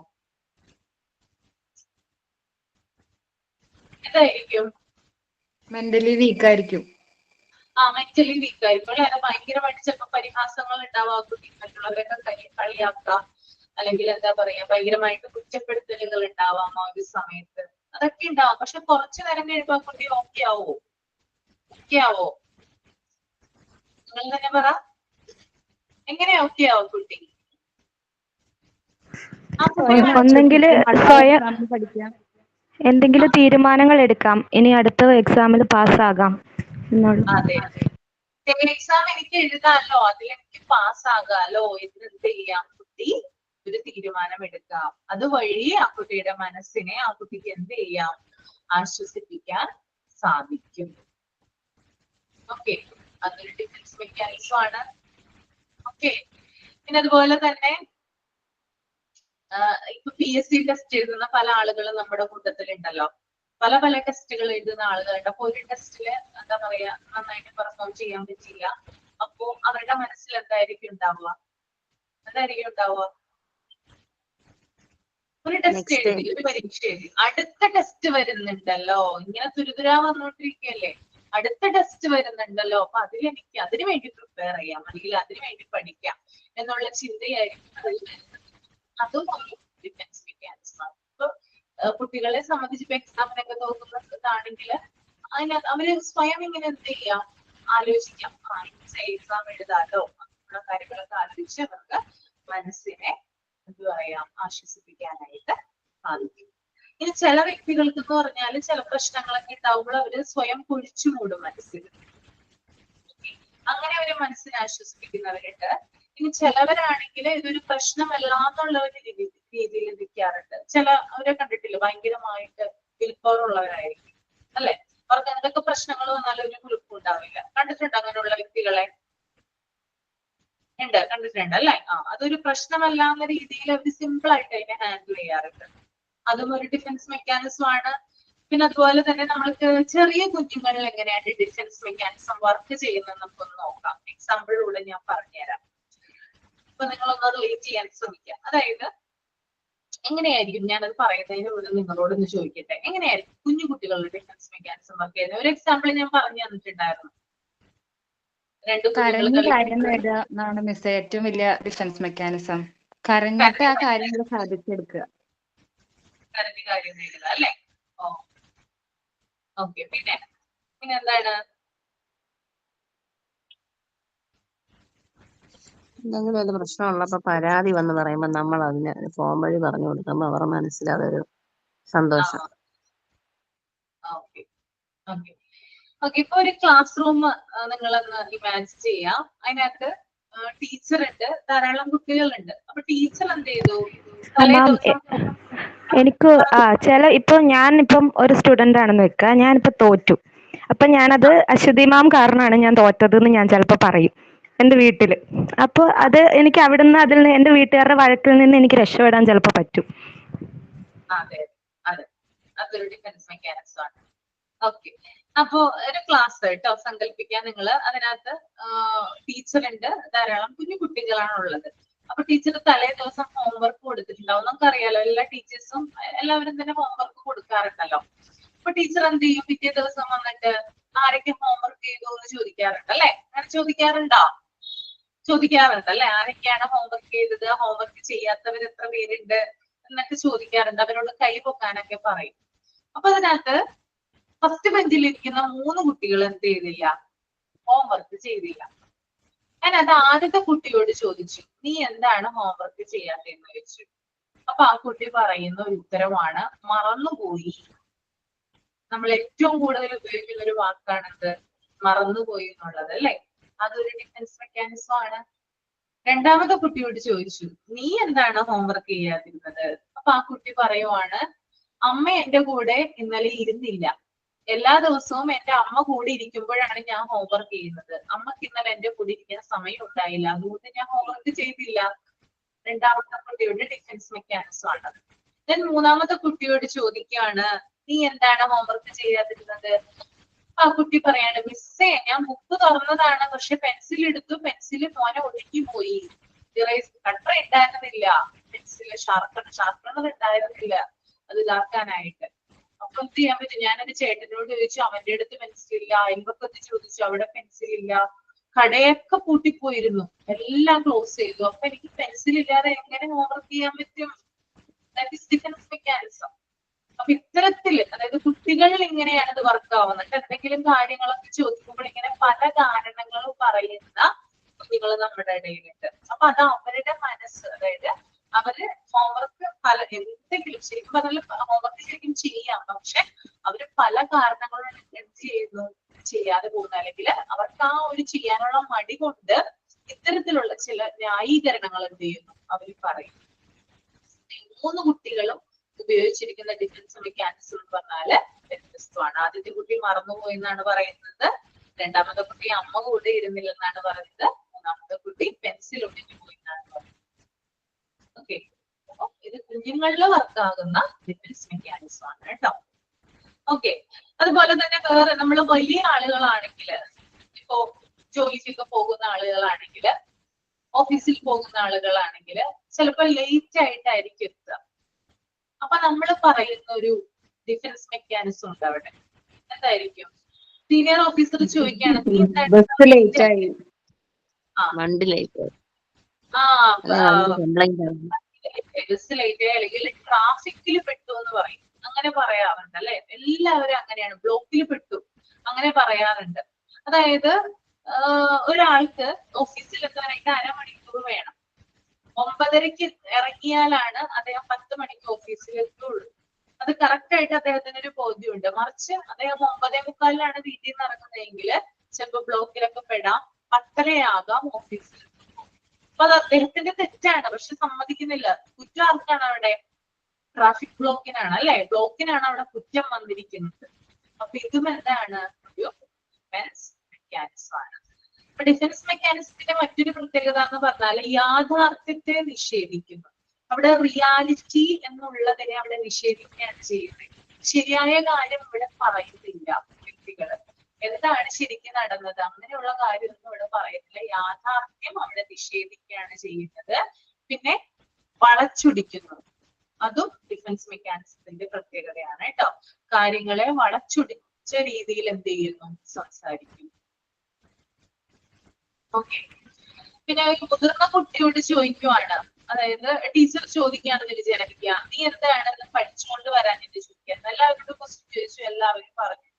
എന്തായിരിക്കും? മെന്റലി വീക്ക് ആയിരിക്കും. മെന്റലി വീക്ക് ആയിരിക്കും, അല്ലെ? അത് ഭയങ്കരമായിട്ട് ചിലപ്പോൾ പരിഹാസങ്ങൾ ഉണ്ടാവാം, കുട്ടി മറ്റുള്ളവരൊക്കെ കളിയാക്കാം, അല്ലെങ്കിൽ എന്താ പറയാ, ഭയങ്കരമായിട്ട് കുറ്റപ്പെടുത്തലുകൾ ഉണ്ടാവാം ആ ഒരു സമയത്ത്. അതൊക്കെ ഉണ്ടാവാം. പക്ഷെ കുറച്ചു നേരം കഴിയുമ്പോ ആ കുട്ടി ഓക്കെ ആവോ? നിങ്ങൾ തന്നെ പറ, എങ്ങനെ ഓക്കെ ആവും കുട്ടി? ഒന്നെങ്കിൽ സ്വയം എന്തെങ്കിലും തീരുമാനങ്ങൾ എടുക്കാം, ഇനി അടുത്ത എക്സാമിൽ പാസ്സാകാം എന്നുള്ള. അതെ, എക്സാം എനിക്ക് എഴുതാമല്ലോ, അതിലെനിക്ക് പാസ്സാകാലോ എന്ന് എന്ത് ചെയ്യാം? കുട്ടി ഒരു തീരുമാനം എടുക്കാം. അതുവഴി ആ കുട്ടിയുടെ മനസ്സിനെ ആ കുട്ടിക്ക് എന്ത് ചെയ്യാം? ആശ്വസിപ്പിക്കാൻ സാധിക്കും. ഓക്കെ, അതൊരു ഡിഫൻസ് മെക്കാനിസം ആണ്. ഓക്കെ, പിന്നെ അതുപോലെ തന്നെ ഇപ്പൊ PSC ടെസ്റ്റ് എഴുതുന്ന പല ആളുകളും നമ്മുടെ കൂട്ടത്തിലുണ്ടല്ലോ. പല ടെസ്റ്റുകൾ എഴുതുന്ന ആളുകളുണ്ട്. അപ്പൊ ഒരു ടെസ്റ്റില് എന്താ പറയാ, നന്നായിട്ട് പെർഫോം ചെയ്യാൻ പറ്റില്ല. അപ്പോ അവരുടെ മനസ്സിൽ എന്തായിരിക്കും ഉണ്ടാവുക? ഒരു ടെസ്റ്റ് എഴുതി, ഒരു പരീക്ഷ എഴുതി, അടുത്ത ടെസ്റ്റ് വരുന്നുണ്ടല്ലോ, ഇങ്ങനെ തുരുതുരാ വന്നോണ്ടിരിക്കുകയല്ലേ, അടുത്ത ടെസ്റ്റ് വരുന്നുണ്ടല്ലോ, അപ്പൊ അതിനു വേണ്ടി പ്രിപ്പയർ ചെയ്യാം, അല്ലെങ്കിൽ അതിനു വേണ്ടി പഠിക്കാം എന്നുള്ള ചിന്തയായിരിക്കും. അതും ഒരു ഡിഫൻസ് മെക്കാനിസമാണ്. ഇപ്പൊ കുട്ടികളെ സംബന്ധിച്ച് ഇപ്പൊ എക്സാമിനൊക്കെ തോന്നുന്നതാണെങ്കിൽ അവര് സ്വയം ഇങ്ങനെ എന്ത് ചെയ്യാം? ആലോചിക്കാം, എക്സാം എഴുതാലോ, അങ്ങനെയുള്ള കാര്യങ്ങളൊക്കെ ആലോചിച്ച് അവർക്ക് മനസ്സിനെ എന്ത് പറയാം? ആശ്വസിപ്പിക്കാനായിട്ട് സാധിക്കും. ഇനി ചില വ്യക്തികൾക്ക് എന്ന് പറഞ്ഞാൽ ചില പ്രശ്നങ്ങളൊക്കെ ഉണ്ടാവുമ്പോൾ അവര് സ്വയം കുഴിച്ചു മൂടും മനസ്സിൽ. അങ്ങനെ ഒരു മനസ്സിനെ ആശ്വസിപ്പിക്കുന്നവരുണ്ട്. ഇനി ചിലവരാണെങ്കിൽ ഇതൊരു പ്രശ്നമല്ലാന്നുള്ള ഒരു രീതിയിൽ നിൽക്കാറുണ്ട്. അവരെ കണ്ടിട്ടില്ല, ഭയങ്കരമായിട്ട് വിൽപ്പവറുള്ളവരായിരിക്കും, അല്ലെ? അവർക്ക് എന്തൊക്കെ പ്രശ്നങ്ങൾ വന്നാലും ഒരു കുലുക്കം ഉണ്ടാവില്ല. കണ്ടിട്ടുണ്ടോ അങ്ങനെയുള്ള വ്യക്തികളെ? കണ്ടിട്ടുണ്ട് അല്ലെ? അതൊരു പ്രശ്നമല്ല എന്ന രീതിയിൽ അവർ സിമ്പിൾ ആയിട്ട് അതിനെ ഹാൻഡിൽ ചെയ്യാറുണ്ട്. അതും ഒരു ഡിഫൻസ് മെക്കാനിസം ആണ്. പിന്നെ അതുപോലെ തന്നെ നമ്മൾക്ക് ചെറിയ കുഞ്ഞുങ്ങളിൽ എങ്ങനെയാണ് ഡിഫൻസ് മെക്കാനിസം വർക്ക് ചെയ്യുന്നത് നമുക്കൊന്ന് നോക്കാം. എക്സാമ്പിളിലൂടെ ഞാൻ പറഞ്ഞുതരാം. അപ്പൊ നിങ്ങളൊന്ന് റിലേറ്റ് ചെയ്യാൻ ശ്രമിക്കാം. അതായത് എങ്ങനെയായിരിക്കും, ഞാനത് പറയുന്നതിന് മുന്നേ നിങ്ങളോടൊന്ന് ചോദിക്കട്ടെ, എങ്ങനെയായിരിക്കും കുഞ്ഞു കുട്ടികളുടെ ഡിഫൻസ് മെക്കാനിസം വർക്ക് ചെയ്യുന്നത്? ഒരു എക്സാമ്പിൾ ഞാൻ പറഞ്ഞു തന്നിട്ടുണ്ടായിരുന്നു. കരഞ്ഞ് കാര്യം നേടുക എന്നാണ് മിസ് ഏറ്റവും വലിയ ഡിഫൻസ് മെക്കാനിസം. കരഞ്ഞിട്ട് ആ കാര്യങ്ങൾ സാധിച്ചെടുക്കുക. കരഞ്ഞ് കാര്യം നേടുക അല്ലെ? ഓക്കെ, പിന്നെ എന്താണ്? എന്തെങ്കിലും ഒരു പ്രശ്നമുള്ളപ്പോ പരാതി വന്ന് പറയുമ്പോ നമ്മൾ അതിന് ഫോൺ വഴി പറഞ്ഞു കൊടുക്കുമ്പോ അവരുടെ മനസ്സിൽ അതൊരു സന്തോഷം. ഇപ്പൊ ഒരു ക്ലാസ് റൂം നിങ്ങളൊന്ന് ഇമാജിൻ ചെയ്യാം. അതിനകത്ത് ടീച്ചർ ഉണ്ട്, ധാരാളം കുട്ടികളുണ്ട്. അപ്പൊ ടീച്ചർ എന്ത് ചെയ്തു? എനിക്ക് ഇപ്പൊ ഞാനിപ്പം ഒരു സ്റ്റുഡന്റ് ആണെന്ന് വെക്കുക, ഞാനിപ്പോ തോറ്റു. അപ്പൊ ഞാനത് അശ്വതി മാം കാരണമാണ് ഞാൻ തോറ്റതെന്ന് ഞാൻ ചിലപ്പോൾ പറയും എൻ്റെ വീട്ടില്. അപ്പോൾ അത് എനിക്ക് അവിടുന്ന് എൻ്റെ വീട്ടുകാരുടെ വഴക്കിൽ നിന്ന് എനിക്ക് രക്ഷപ്പെടാൻ ചിലപ്പോൾ പറ്റും. അതെ അതെ, അതൊരു ഡിഫൻസ് മെക്കാനിസം ആണ്. ഓക്കെ, അപ്പോ ഒരു ക്ലാസ് കേട്ടോ സങ്കല്പിക്കാൻ നിങ്ങൾ. അതിനകത്ത് ടീച്ചർ ഉണ്ട്, ധാരാളം കുഞ്ഞു കുട്ടികളാണ് ഉള്ളത്. അപ്പൊ ടീച്ചർ തലേ ദിവസം ഹോംവർക്ക് കൊടുത്തിട്ടുണ്ടാവും. നമുക്കറിയാലോ എല്ലാ ടീച്ചേഴ്സും എല്ലാവരും തന്നെ ഹോംവർക്ക് കൊടുക്കാറുണ്ടല്ലോ. അപ്പൊ ടീച്ചർ എന്ത് ചെയ്യും, പിറ്റേ ദിവസം വന്നിട്ട് ആരൊക്കെ ഹോംവർക്ക് ചെയ്തു എന്ന് ചോദിക്കാറുണ്ട് അല്ലെ? അങ്ങനെ ചോദിക്കാറുണ്ടോ? ചോദിക്കാറുണ്ട് അല്ലെ? ആരൊക്കെയാണ് ഹോംവർക്ക് ചെയ്തത്, ഹോംവർക്ക് ചെയ്യാത്തവർ എത്ര പേരുണ്ട് എന്നൊക്കെ ചോദിക്കാറുണ്ട്. അവരോട് കൈ പൊക്കാനൊക്കെ പറയും. അപ്പൊ അതിനകത്ത് ഫസ്റ്റ് ബെഞ്ചിലിരിക്കുന്ന 3 കുട്ടികൾ എന്ത് ചെയ്തില്ല, ഹോംവർക്ക് ചെയ്തില്ല. ഞാൻ അത് ആദ്യത്തെ കുട്ടിയോട് ചോദിച്ചു, നീ എന്താണ് ഹോംവർക്ക് ചെയ്യാത്തതെന്ന് ചോദിച്ചു. അപ്പൊ ആ കുട്ടി പറയുന്ന ഒരു ഉത്തരമാണ് മറന്നുപോയി. നമ്മൾ ഏറ്റവും കൂടുതൽ ഉപയോഗിക്കുന്ന ഒരു വാക്കാണത് മറന്നുപോയി എന്നുള്ളത് അല്ലെ? അതൊരു ഡിഫൻസ് മെക്കാനിസം ആണ്. രണ്ടാമത്തെ കുട്ടിയോട് ചോദിച്ചു, നീ എന്താണ് ഹോംവർക്ക് ചെയ്യാതിരുന്നത്? അപ്പൊ ആ കുട്ടി പറയുവാണ്, അമ്മ എന്റെ കൂടെ ഇന്നലെ ഇരുന്നില്ല. എല്ലാ ദിവസവും എന്റെ അമ്മ കൂടെ ഇരിക്കുമ്പോഴാണ് ഞാൻ ഹോംവർക്ക് ചെയ്യുന്നത്. അമ്മക്ക് ഇന്നലെ എന്റെ കൂടെ ഇരിക്കാൻ സമയം ഉണ്ടായില്ല, അതുകൊണ്ട് ഞാൻ ഹോംവർക്ക് ചെയ്തില്ല. രണ്ടാമത്തെ കുട്ടിയുടെ ഡിഫൻസ് മെക്കാനിസം ആണ്. ദെൻ മൂന്നാമത്തെ കുട്ടിയോട് ചോദിക്കുകയാണ്, നീ എന്താണ് ഹോംവർക്ക് ചെയ്യാതിരുന്നത്? ആ കുട്ടി പറയാണ്, മിസ്സേ ഞാൻ ബുക്ക് തുറന്നതാണ്, പക്ഷെ പെൻസിൽ എടുത്തു, പെൻസിൽ മോനെ ഒഴുകി പോയി. ഇറേസ് കട്ടർ ഉണ്ടായിരുന്നില്ല, പെൻസില് ഷാർപ്പണർ ഉണ്ടായിരുന്നില്ല അത് ഇതാക്കാനായിട്ട്. അപ്പൊ എന്ത് ചെയ്യാൻ പറ്റും? ഞാനൊരു ചേട്ടനോട് ചോദിച്ചു, അവന്റെ അടുത്ത് പെൻസിലില്ല. അയൽപക്കത്ത് ചോദിച്ചു, അവിടെ പെൻസിലില്ല. കടയൊക്കെ പൂട്ടിപ്പോയിരുന്നു, എല്ലാം ക്ലോസ് ചെയ്തു. അപ്പൊ എനിക്ക് പെൻസിൽ ഇല്ലാതെ എങ്ങനെ ഹോംവർക്ക് ചെയ്യാൻ പറ്റും? That is defence mechanism. അപ്പൊ ഇത്തരത്തില്, അതായത് കുട്ടികളിൽ ഇങ്ങനെയാണ് ഇത് വർക്ക് ആവുന്നത്. എന്തെങ്കിലും കാര്യങ്ങളൊക്കെ ചോദിക്കുമ്പോൾ ഇങ്ങനെ പല കാരണങ്ങളും പറയുന്ന കുട്ടികൾ നമ്മുടെ ഇടയിലുണ്ട്. അപ്പൊ അത് അവരുടെ മനസ്സ്, അതായത് അവര് ഹോംവർക്ക് എന്തെങ്കിലും ശരിക്കും പറഞ്ഞാൽ ഹോംവർക്ക് ശരിക്കും ചെയ്യാം, പക്ഷെ അവര് പല കാരണങ്ങളും എന്ത് ചെയ്യുന്നു, ചെയ്യാതെ പോകുന്നു. അല്ലെങ്കിൽ അവർക്ക് ആ ഒരു ചെയ്യാനുള്ള മടി കൊണ്ട് ഇത്തരത്തിലുള്ള ചില ന്യായീകരണങ്ങൾ എന്ത് ചെയ്യുന്നു, അവർ പറയും. 3 കുട്ടികളും ഉപയോഗിച്ചിരിക്കുന്ന ഡിഫൻസ് മെക്കാനിസം എന്ന് പറഞ്ഞാല് വ്യത്യസ്തമാണ്. ആദ്യത്തെ കുട്ടി മറന്നുപോയി എന്നാണ് പറയുന്നത്. രണ്ടാമത്തെ കുട്ടി അമ്മ കൂടെ ഇരുന്നില്ലെന്നാണ് പറയുന്നത്. മൂന്നാമത്തെ കുട്ടി പെൻസിൽ ഒടിഞ്ഞു പോയി എന്നാണ് പറയുന്നത്. ഓക്കെ, അപ്പൊ ഇത് കുഞ്ഞുങ്ങളിൽ വർക്കാകുന്ന ഡിഫൻസ് മെക്കാനിസം ആണ് കേട്ടോ. ഓക്കെ, അതുപോലെ തന്നെ വേറെ നമ്മൾ വലിയ ആളുകളാണെങ്കിൽ, ഇപ്പോ ജോലിക്കൊക്കെ പോകുന്ന ആളുകളാണെങ്കിൽ, ഓഫീസിൽ പോകുന്ന ആളുകളാണെങ്കിൽ ചിലപ്പോൾ ലേറ്റ് ആയിട്ടായിരിക്കും എത്തുക. അപ്പൊ നമ്മൾ പറയുന്ന ഒരു ഡിഫൻസ് മെക്കാനിസം ഉണ്ട് അവിടെ. എന്തായിരിക്കും? സീനിയർ ഓഫീസർ ചോദിക്കുകയാണ്, നീ എന്താണ് ബസ് ലേറ്റ് ആയി അല്ലെങ്കിൽ ട്രാഫിക്കിൽ പെട്ടു എന്ന് പറയും. അങ്ങനെ പറയാറുണ്ട് അല്ലെ? എല്ലാവരും അങ്ങനെയാണ്, ബ്ലോക്കിൽ പെട്ടു അങ്ങനെ പറയാറുണ്ട്. അതായത് ഒരാൾക്ക് ഓഫീസിൽ എത്താനായിട്ട് അരമണിക്കൂർ വേണം. 9:30 ഇറങ്ങിയാലാണ് അദ്ദേഹം 10 മണിക്ക് ഓഫീസിൽ എത്തുള്ളൂ. അത് കറക്റ്റ് ആയിട്ട് അദ്ദേഹത്തിന് ഒരു ബോധ്യമുണ്ട്. മറിച്ച് അദ്ദേഹം 9:45 വീട്ടിൽ നിന്ന് ഇറങ്ങുന്നതെങ്കിൽ ചിലപ്പോൾ ബ്ലോക്കിലൊക്കെ പെടാം, 10:30 ഓഫീസിൽ. അപ്പൊ അത് അദ്ദേഹത്തിന്റെ തെറ്റാണ്, പക്ഷെ സമ്മതിക്കുന്നില്ല. കുറ്റം ആർക്കാണ് അവിടെ? ട്രാഫിക് ബ്ലോക്കിനാണ് അല്ലെ? ബ്ലോക്കിനാണ് അവിടെ കുറ്റം വന്നിരിക്കുന്നത്. അപ്പൊ ഇതും എന്താണ്? ഒരു ഡിഫൻസ് മെക്കാനിസം ആണ്. അപ്പൊ ഡിഫൻസ് മെക്കാനിസത്തിന്റെ മറ്റൊരു പ്രത്യേകത എന്ന് പറഞ്ഞാൽ യാഥാർത്ഥ്യത്തെ നിഷേധിക്കുന്നു. അവിടെ റിയാലിറ്റി എന്നുള്ളതിനെ അവിടെ നിഷേധിക്കുകയാണ് ചെയ്യുന്നത്. ശരിയായ കാര്യം ഇവിടെ പറയുന്നില്ല വ്യക്തികള്. എന്താണ് ശരിക്കും നടന്നത് അങ്ങനെയുള്ള കാര്യമൊന്നും ഇവിടെ പറയുന്നില്ല. യാഥാർത്ഥ്യം അവിടെ നിഷേധിക്കുകയാണ് ചെയ്യുന്നത്. പിന്നെ വളച്ചൊടിക്കുന്നു. അതും ഡിഫൻസ് മെക്കാനിസത്തിന്റെ പ്രത്യേകതയാണ് കേട്ടോ. കാര്യങ്ങളെ വളച്ചൊടിച്ച രീതിയിൽ എന്ത് ചെയ്യുന്നു? സംസാരിക്കുന്നു. ഓക്കെ, പിന്നെ മുതിർന്ന കുട്ടിയോട് ചോദിക്കുവാണ്, അതായത് ടീച്ചർ ചോദിക്കുകയാണെന്ന് വിചാരിക്കുക, നീ എന്താണ് പഠിച്ചുകൊണ്ട് വരാനെന്ന് ചോദിക്കുക. എല്ലാവരോടും ക്വസ്റ്റ്യൻ ചോദിച്ചു, എല്ലാവരും പറഞ്ഞു.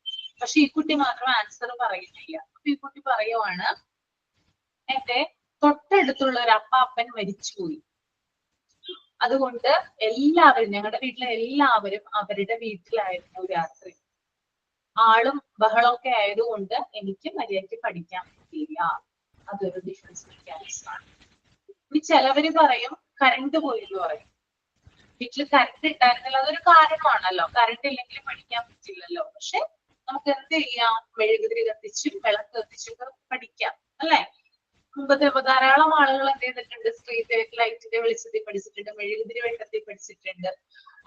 പക്ഷെ ഈ കുട്ടി മാത്രം ആൻസർ പറയുന്നില്ല. അപ്പൊ ഈ കുട്ടി പറയുവാണ്, എന്റെ തൊട്ടടുത്തുള്ള ഒരു അപ്പാപ്പൻ മരിച്ചുപോയി, അതുകൊണ്ട് എല്ലാവരും, ഞങ്ങളുടെ വീട്ടിലെ എല്ലാവരും അവരുടെ വീട്ടിലായിരുന്നു രാത്രി. ആളും ബഹളമൊക്കെ ആയതുകൊണ്ട് എനിക്ക് മര്യാദയ്ക്ക് പഠിക്കാൻ പറ്റിയില്ല. അതൊരു ഡിഫൻസ് മെക്കാനിസം ആണ്. ഇനി ചിലവര് പറയും കറണ്ട് പോയി എന്ന് പറയും. വീട്ടിൽ കറണ്ട് ഉണ്ടായിരുന്നില്ല, അതൊരു കാരണമാണല്ലോ. കറണ്ട് ഇല്ലെങ്കിൽ പഠിക്കാൻ പറ്റില്ലല്ലോ. പക്ഷെ നമുക്ക് എന്ത് ചെയ്യാം, മെഴുകുതിരി കത്തിച്ചും വിളക്ക് കത്തിച്ചും പഠിക്കാം അല്ലെ. മുമ്പത്തെ ധാരാളം ആളുകൾ എന്ത് ചെയ്തിട്ടുണ്ട്, സ്ട്രീറ്റ് ലൈറ്റിന്റെ വെളിച്ചത്തിൽ പഠിച്ചിട്ടുണ്ട്, മെഴുകുതിരി വെട്ടത്തിൽ പഠിച്ചിട്ടുണ്ട്.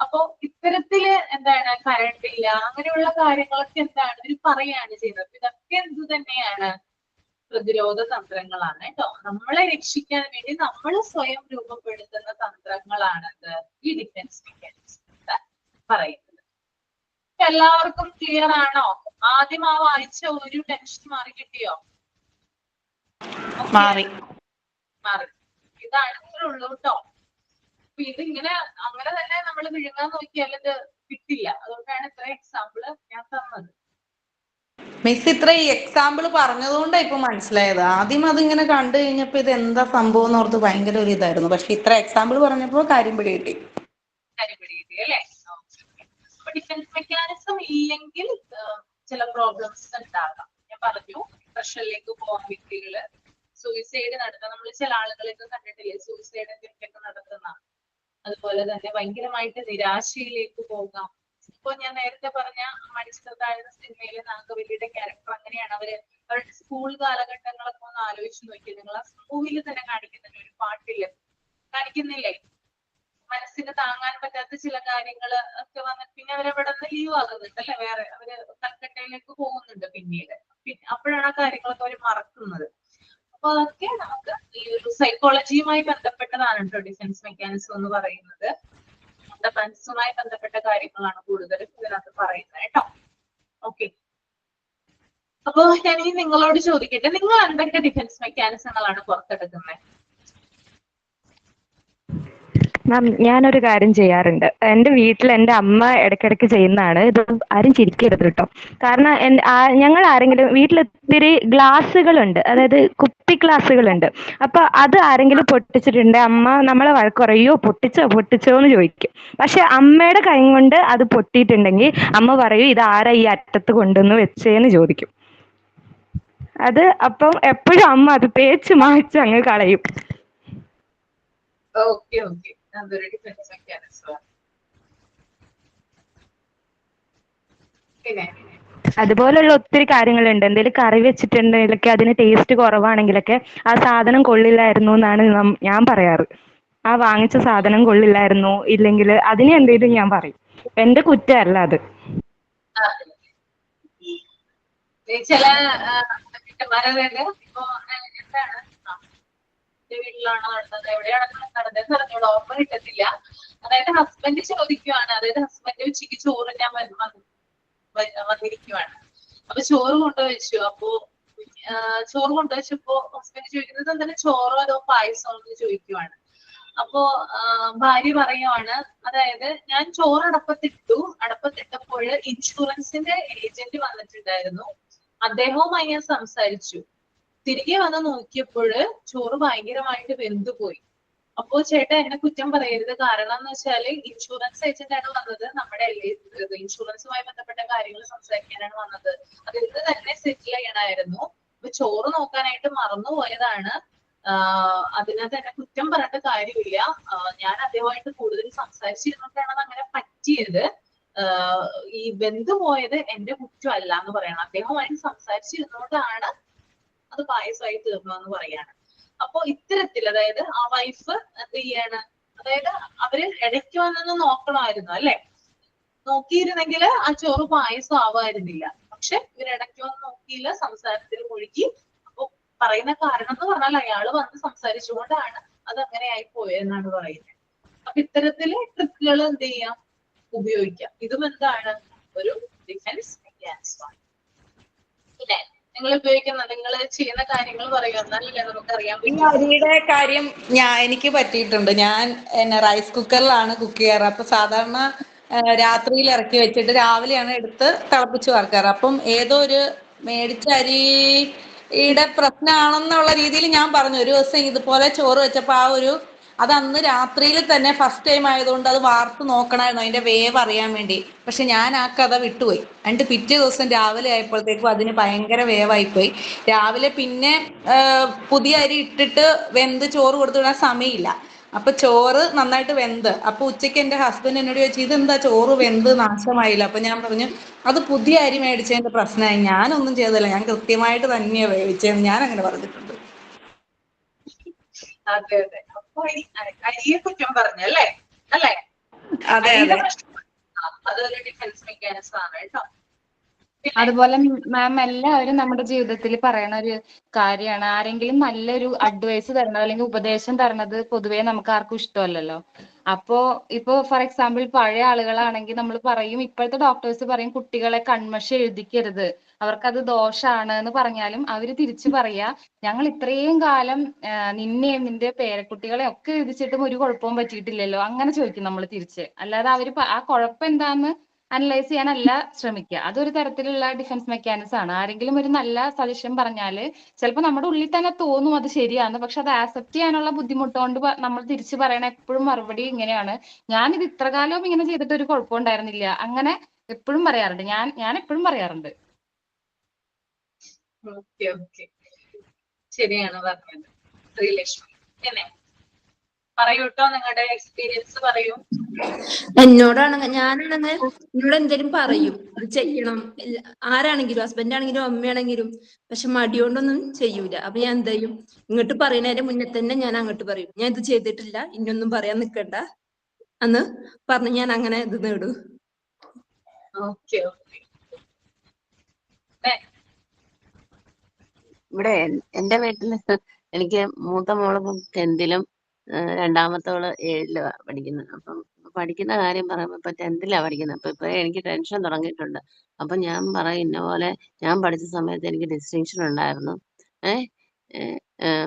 അപ്പോ ഇത്തരത്തില് എന്താണ്, കറണ്ട് ഇല്ല അങ്ങനെയുള്ള കാര്യങ്ങളൊക്കെ എന്താണ് ഇവർ പറയാണ് ചെയ്യുന്നത്. ഇതൊക്കെ എന്ത് തന്നെയാണ്, പ്രതിരോധ തന്ത്രങ്ങളാണ് കേട്ടോ. നമ്മളെ രക്ഷിക്കാൻ വേണ്ടി നമ്മൾ സ്വയം രൂപപ്പെടുത്തുന്ന തന്ത്രങ്ങളാണത് ഈ ഡിഫൻസ് മെക്കാനിസം എന്ന് പറയുന്നത്. എല്ലാവർക്കും ക്ലിയർ ആണോ? ആദ്യം ആ വായിച്ച ഒരു ടെൻഷൻ മാറി കിട്ടിയോ? മാറി. ഇതാണ് ഇത്രേ ഉള്ളൂ കേട്ടോ. അപ്പൊ ഇതിങ്ങനെ അങ്ങനെ തന്നെ നമ്മൾ വിഴുങ്ങാൻ നോക്കിയാൽ ഇത് കിട്ടില്ല. അതുകൊണ്ടാണ് ഇത്ര എക്സാമ്പിള് ഞാൻ തന്നത്. മിസ് ഇത്ര ഈ എക്സാമ്പിൾ പറഞ്ഞതുകൊണ്ടാണ് ഇപ്പൊ മനസ്സിലായത്. ആദ്യം അതിങ്ങനെ കണ്ടു കഴിഞ്ഞപ്പോ ഇത് എന്താ സംഭവം എന്ന് ഓർത്ത് ഭയങ്കര ഒരു ഇതായിരുന്നു. പക്ഷെ ഇത്ര എക്സാമ്പിൾ പറഞ്ഞപ്പോ കാര്യം പിടികിട്ടി അല്ലേ? അപ്പൊ ഡിഫൻസ് മെക്കാനിസം ഇല്ലെങ്കിൽ ചില പ്രോബ്ലംസ് ഉണ്ടാകാം. ഞാൻ പറഞ്ഞു, പ്രഷറിലേക്ക് പോകാൻ വ്യക്തികള് സൂയിസൈഡ് നടത്താൻ, നമ്മൾ ചില ആളുകളെയൊക്കെ കണ്ടിട്ടില്ലേ സൂയിസൈഡ് അറ്റംപ്റ്റ് നടത്തുന്ന. അതുപോലെ തന്നെ ഭയങ്കരമായിട്ട് നിരാശയിലേക്ക് പോകാം. ഇപ്പൊ ഞാൻ നേരത്തെ പറഞ്ഞ മണിച്ചിത്രത്താഴ്ന്ന സിനിമയിലെ നാഗവല്ലിയുടെ ക്യാരക്ടർ അങ്ങനെയാണ്. അവരുടെ സ്കൂൾ കാലഘട്ടങ്ങളൊക്കെ ഒന്ന് ആലോചിച്ച് നോക്കി. നിങ്ങൾ ആ മൂവിയിൽ തന്നെ കാണിക്കുന്നുണ്ട്, ഒരു പാട്ടില് കാണിക്കുന്നില്ലേ, മനസ്സിന് താങ്ങാൻ പറ്റാത്ത ചില കാര്യങ്ങൾ ഒക്കെ വന്നിട്ട് പിന്നെ അവരവിടെ നിന്ന് ലീവ് ആകുന്നുണ്ട് അല്ലെ, വേറെ അവര് കൽക്കട്ടയിലേക്ക് പോകുന്നുണ്ട് പിന്നീട്. അപ്പോഴാണ് ആ കാര്യങ്ങളൊക്കെ അവർ മറക്കുന്നത്. അപ്പൊ അതൊക്കെ നമുക്ക് ഈ ഒരു സൈക്കോളജിയുമായി ബന്ധപ്പെട്ടതാണ് കേട്ടോ ഡിഫൻസ് മെക്കാനിസം എന്ന് പറയുന്നത്. ഡിഫൻസുമായി ബന്ധപ്പെട്ട കാര്യങ്ങളാണ് കൂടുതലും ഇതിനകത്ത് പറയുന്നത് കേട്ടോ. ഓക്കെ, അപ്പൊ ഞാൻ ഈ നിങ്ങളോട് ചോദിക്കട്ടെ, നിങ്ങൾ എന്തൊക്കെ ഡിഫൻസ് മെക്കാനിസങ്ങളാണ് പുറത്തെടുക്കുന്നത്? മാം, ഞാനൊരു കാര്യം ചെയ്യാറുണ്ട്. എൻ്റെ വീട്ടിൽ എൻ്റെ അമ്മ ഇടയ്ക്കിടയ്ക്ക് ചെയ്യുന്നതാണ്. ഇത് ആരും ചിരിക്കരുത് കേട്ടോ. കാരണം ഞങ്ങൾ ആരെങ്കിലും വീട്ടിൽ ഒത്തിരി ഗ്ലാസ്സുകളുണ്ട്, അതായത് കുപ്പി ഗ്ലാസ്സുകളുണ്ട്. അപ്പൊ അത് ആരെങ്കിലും പൊട്ടിച്ചിട്ടുണ്ട് അമ്മ നമ്മളെ വഴക്ക് പറയോ, പൊട്ടിച്ചോ എന്ന് ചോദിക്കും. പക്ഷെ അമ്മയുടെ കൈ കൊണ്ട് അത് പൊട്ടിയിട്ടുണ്ടെങ്കിൽ അമ്മ പറയും, ഇത് ആരാ ഈ അറ്റത്ത് കൊണ്ടുവന്ന് വെച്ചേന്ന് ചോദിക്കും. അത് അപ്പം എപ്പോഴും അമ്മ അത് തേച്ച് മായ്ച്ച് അങ്ങ് കളയും. ഓക്കെ, അതൊരു ഡിഫൻസ് മെക്കാനിസം. പിന്നെ അതുപോലുള്ള ഒത്തിരി കാര്യങ്ങളുണ്ട്. എന്തെങ്കിലും കറി വെച്ചിട്ടുണ്ടെങ്കിലൊക്കെ അതിന് ടേസ്റ്റ് കുറവാണെങ്കിലൊക്കെ ആ സാധനം കൊള്ളില്ലായിരുന്നു എന്നാണ് ഞാൻ പറയാറ്. ആ വാങ്ങിച്ച സാധനം കൊള്ളില്ലായിരുന്നു, ഇല്ലെങ്കിൽ അതിന് എന്തെങ്കിലും ഞാൻ പറയും. എന്റെ കുറ്റമല്ല അത്. ചില വീട്ടുമാരത് ഇപ്പൊ എന്താണ് വീട്ടിലാണോ നടന്നത്, എവിടെയാണോ നടന്നതെന്ന് പറഞ്ഞോളൂ, ഓർമ്മ കിട്ടത്തില്ല. അതായത് ഹസ്ബൻഡ് ചോദിക്കുവാണ്, അതായത് ഹസ്ബൻഡ് ഉച്ചയ്ക്ക് ചോറ് ഞാൻ വന്നിരിക്കുവാണ്. അപ്പൊ ചോറ് കൊണ്ടുവച്ചു. അപ്പോ ചോറ് കൊണ്ടുവച്ചപ്പോ ഹസ്ബൻഡ് ചോദിക്കുന്നത് എന്താണ്, ചോറോ അതോ പായസമോ എന്ന് ചോദിക്കുവാണ്. അപ്പോ ഭാര്യ പറയുവാണ്, അതായത് ഞാൻ ചോറ് അടപ്പത്തിട്ടപ്പോൾ ഇൻഷുറൻസിന്റെ ഏജന്റ് വന്നിട്ടുണ്ടായിരുന്നു, അദ്ദേഹവുമായി ഞാൻ സംസാരിച്ചു. തിരികെ വന്ന് നോക്കിയപ്പോൾ ചോറ് ഭയങ്കരമായിട്ട് വെന്തുപോയി. അപ്പോ ചേട്ടാ എന്നെ കുറ്റം പറയരുത്, കാരണം എന്ന് വെച്ചാല് ഇൻഷുറൻസ് ഏജന്റ് ആണ് വന്നത്, നമ്മുടെ ഇൻഷുറൻസുമായി ബന്ധപ്പെട്ട കാര്യങ്ങൾ സംസാരിക്കാനാണ് വന്നത്, അത് ഇത് തന്നെ സെറ്റിൽ ചെയ്യണമായിരുന്നു. അപ്പൊ ചോറ് നോക്കാനായിട്ട് മറന്നുപോയതാണ്. അതിനകത്ത് എന്നെ കുറ്റം പറഞ്ഞിട്ട് കാര്യമില്ല. ഞാൻ അദ്ദേഹമായിട്ട് കൂടുതൽ സംസാരിച്ചിരുന്നിട്ടാണ് അങ്ങനെ പറ്റിയത്. ഈ വെന്തുപോയത് എന്റെ കുറ്റമല്ല എന്ന് പറയണം. അദ്ദേഹവുമായിട്ട് സംസാരിച്ചിരുന്നോണ്ടാണ് അത് പായസമായി തീർന്നതെന്ന് പറയാണ്. അപ്പൊ ഇത്തരത്തിൽ അതായത് ആ വൈഫ് എന്ത് ചെയ്യാണ്, അതായത് അവര് ഇടയ്ക്ക് വന്നൊന്ന് നോക്കണമായിരുന്നു അല്ലെ, നോക്കിയിരുന്നെങ്കിൽ ആ ചോറ് പായസം ആവായിരുന്നില്ല. പക്ഷെ ഇവരിടയ്ക്ക് വന്ന് നോക്കിയില്ല, സംസാരത്തിൽ മുഴുകി. അപ്പൊ പറയുന്ന കാരണം എന്ന് പറഞ്ഞാൽ അയാള് വന്ന് സംസാരിച്ചുകൊണ്ടാണ് അത് അങ്ങനെ ആയി പോയെന്നാണ് പറയുന്നത്. അപ്പൊ ഇത്തരത്തില് ട്രിക്കുകൾ എന്ത് ചെയ്യാം, ഉപയോഗിക്കാം. ഇതും എന്താണ്, ഒരു ഡിഫൻസ് മെക്കാനിസമാണ്. പിന്നെ നിങ്ങൾ ഉപയോഗിക്കുന്ന, നിങ്ങൾ ചെയ്യുന്ന കാര്യങ്ങൾ പറയുക, എന്നാലല്ലേ നമുക്ക് അറിയാൻ പറ്റും. അരിയുടെ കാര്യം എനിക്ക് പറ്റിയിട്ടുണ്ട്. ഞാൻ റൈസ് കുക്കറിലാണ് കുക്ക് ചെയ്യാറ്. അപ്പൊ സാധാരണ രാത്രിയിൽ ഇറക്കി വെച്ചിട്ട് രാവിലെയാണ് എടുത്ത് തിളപ്പിച്ച് വറക്കാറ്. അപ്പം ഏതോ ഒരു മേടിച്ച അരിയുടെ പ്രശ്നമാണെന്നുള്ള രീതിയിൽ ഞാൻ പറഞ്ഞു, ഒരു ദിവസം ഇതുപോലെ ചോറ് വെച്ചപ്പോൾ അത് അന്ന് രാത്രിയിൽ തന്നെ ഫസ്റ്റ് ടൈം ആയതുകൊണ്ട് അത് വാർത്ത് നോക്കണമായിരുന്നു, അതിന്റെ വേവ് അറിയാൻ വേണ്ടി. പക്ഷെ ഞാൻ ആ കഥ വിട്ടുപോയി. എന്നിട്ട് പിറ്റേ ദിവസം രാവിലെ ആയപ്പോഴത്തേക്കും അതിന് ഭയങ്കര വേവായിപ്പോയി. രാവിലെ പിന്നെ പുതിയ അരി ഇട്ടിട്ട് വെന്ത് ചോറ് കൊടുത്തു വിടാൻ സമയമില്ല. അപ്പൊ ചോറ് നന്നായിട്ട് വെന്ത്, അപ്പൊ ഉച്ചയ്ക്ക് എന്റെ ഹസ്ബൻഡ് എന്നോട് ചോദിച്ചു ഇതെന്താ ചോറ് വെന്ത് നാശമായില്ല? അപ്പൊ ഞാൻ പറഞ്ഞു അത് പുതിയ അരി മേടിച്ചതിന്റെ പ്രശ്നമായി, ഞാനൊന്നും ചെയ്തില്ല, ഞാൻ കൃത്യമായിട്ട് തന്നെയാ വേവിച്ചതെന്ന് ഞാൻ അങ്ങനെ പറഞ്ഞിട്ടുണ്ട്. അതെ അതെ. അപ്പൊ അരിയെ കുറ്റം പറഞ്ഞല്ലേ? അല്ലേ? അതെ അരിയുടെ അതെ പ്രശ്നം അതൊരു ഡിഫൻസ് മെക്കാനിസം ആണ് കേട്ടോ. അതുപോലെ മാം എല്ലാവരും നമ്മുടെ ജീവിതത്തിൽ പറയണ ഒരു കാര്യമാണ്, ആരെങ്കിലും നല്ലൊരു അഡ്വൈസ് തരണത് അല്ലെങ്കിൽ ഉപദേശം തരണത് പൊതുവേ നമുക്ക് ആർക്കും ഇഷ്ടമല്ലല്ലോ. അപ്പോ ഇപ്പോ ഫോർ എക്സാമ്പിൾ പഴയ ആളുകളാണെങ്കിൽ നമ്മൾ പറയും, ഇപ്പോഴത്തെ ഡോക്ടേഴ്സ് പറയും കുട്ടികളെ കൺമഷി എഴുതിക്കരുത്, അവർക്കത് ദോഷാണ് എന്ന് പറഞ്ഞാലും അവര് തിരിച്ചു പറയാ ഞങ്ങൾ ഇത്രയും കാലം നിന്നെയും നിന്റെ പേരക്കുട്ടികളെ ഒക്കെ എഴുതിച്ചിട്ടും ഒരു കുഴപ്പവും പറ്റിയിട്ടില്ലല്ലോ, അങ്ങനെ ചോദിക്കും നമ്മൾ തിരിച്ച്. അല്ലാതെ അവര് ആ കുഴപ്പം എന്താന്ന് അനലൈസ് ചെയ്യാനല്ല ശ്രമിക്കുക. അതൊരു തരത്തിലുള്ള ഡിഫൻസ് മെക്കാനിസം ആണ്. ആരെങ്കിലും ഒരു നല്ല സജഷൻ പറഞ്ഞാല് ചിലപ്പോൾ നമ്മുടെ ഉള്ളിൽ തന്നെ തോന്നും അത് ശരിയാണ്, പക്ഷെ അത് ആക്സെപ്റ്റ് ചെയ്യാനുള്ള ബുദ്ധിമുട്ടുകൊണ്ട് നമ്മൾ തിരിച്ചു പറയണ എപ്പോഴും മറുപടി ഇങ്ങനെയാണ്, ഞാനിത് ഇത്ര കാലവും ഇങ്ങനെ ചെയ്തിട്ട് ഒരു കുഴപ്പമുണ്ടായിരുന്നില്ല, അങ്ങനെ എപ്പോഴും പറയാറുണ്ട്. ഞാൻ എപ്പോഴും പറയാറുണ്ട്. ഓക്കെ ഓക്കെ, ശരിയാണ് പറഞ്ഞത് ശ്രീലക്ഷ്മി. പിന്നെ പറയൂ കേട്ടോ, നിങ്ങളുടെ എക്സ്പീരിയൻസ് പറയൂ. എന്നോടാണെങ്കിൽ ഞാനാണെങ്കിൽ എന്നോട് എന്തേലും പറയും ഇത് ചെയ്യണം, ആരാണെങ്കിലും ഹസ്ബൻഡ് ആണെങ്കിലും അമ്മയാണെങ്കിലും, പക്ഷെ മടിയോണ്ടൊന്നും ചെയ്യൂല. അപ്പൊ ഞാൻ എന്ത് ചെയ്യും, ഇങ്ങോട്ട് പറയുന്നതിന്റെ മുന്നേ തന്നെ ഞാൻ അങ്ങോട്ട് പറയും ഞാൻ ഇത് ചെയ്തിട്ടില്ല, ഇനിയൊന്നും പറയാൻ നിൽക്കണ്ട എന്ന് പറഞ്ഞ് ഞാൻ അങ്ങനെ ഇത് നേടും. Okay okay. ഇവിടെ എന്റെ വീട്ടില് എനിക്ക് മൂത്ത മോള് 10th-ലും രണ്ടാമത്തോള് 7ലും പഠിക്കുന്നത്. അപ്പം പഠിക്കുന്ന കാര്യം പറയുമ്പോ ഇപ്പൊ 10th-ലാ പഠിക്കുന്നത്. അപ്പൊ ഇപ്പൊ എനിക്ക് ടെൻഷൻ തുടങ്ങിയിട്ടുണ്ട്. അപ്പൊ ഞാൻ പറയും ഇന്ന പോലെ ഞാൻ പഠിച്ച സമയത്ത് എനിക്ക് ഡിസ്റ്റിങ്ഷൻ ഉണ്ടായിരുന്നു,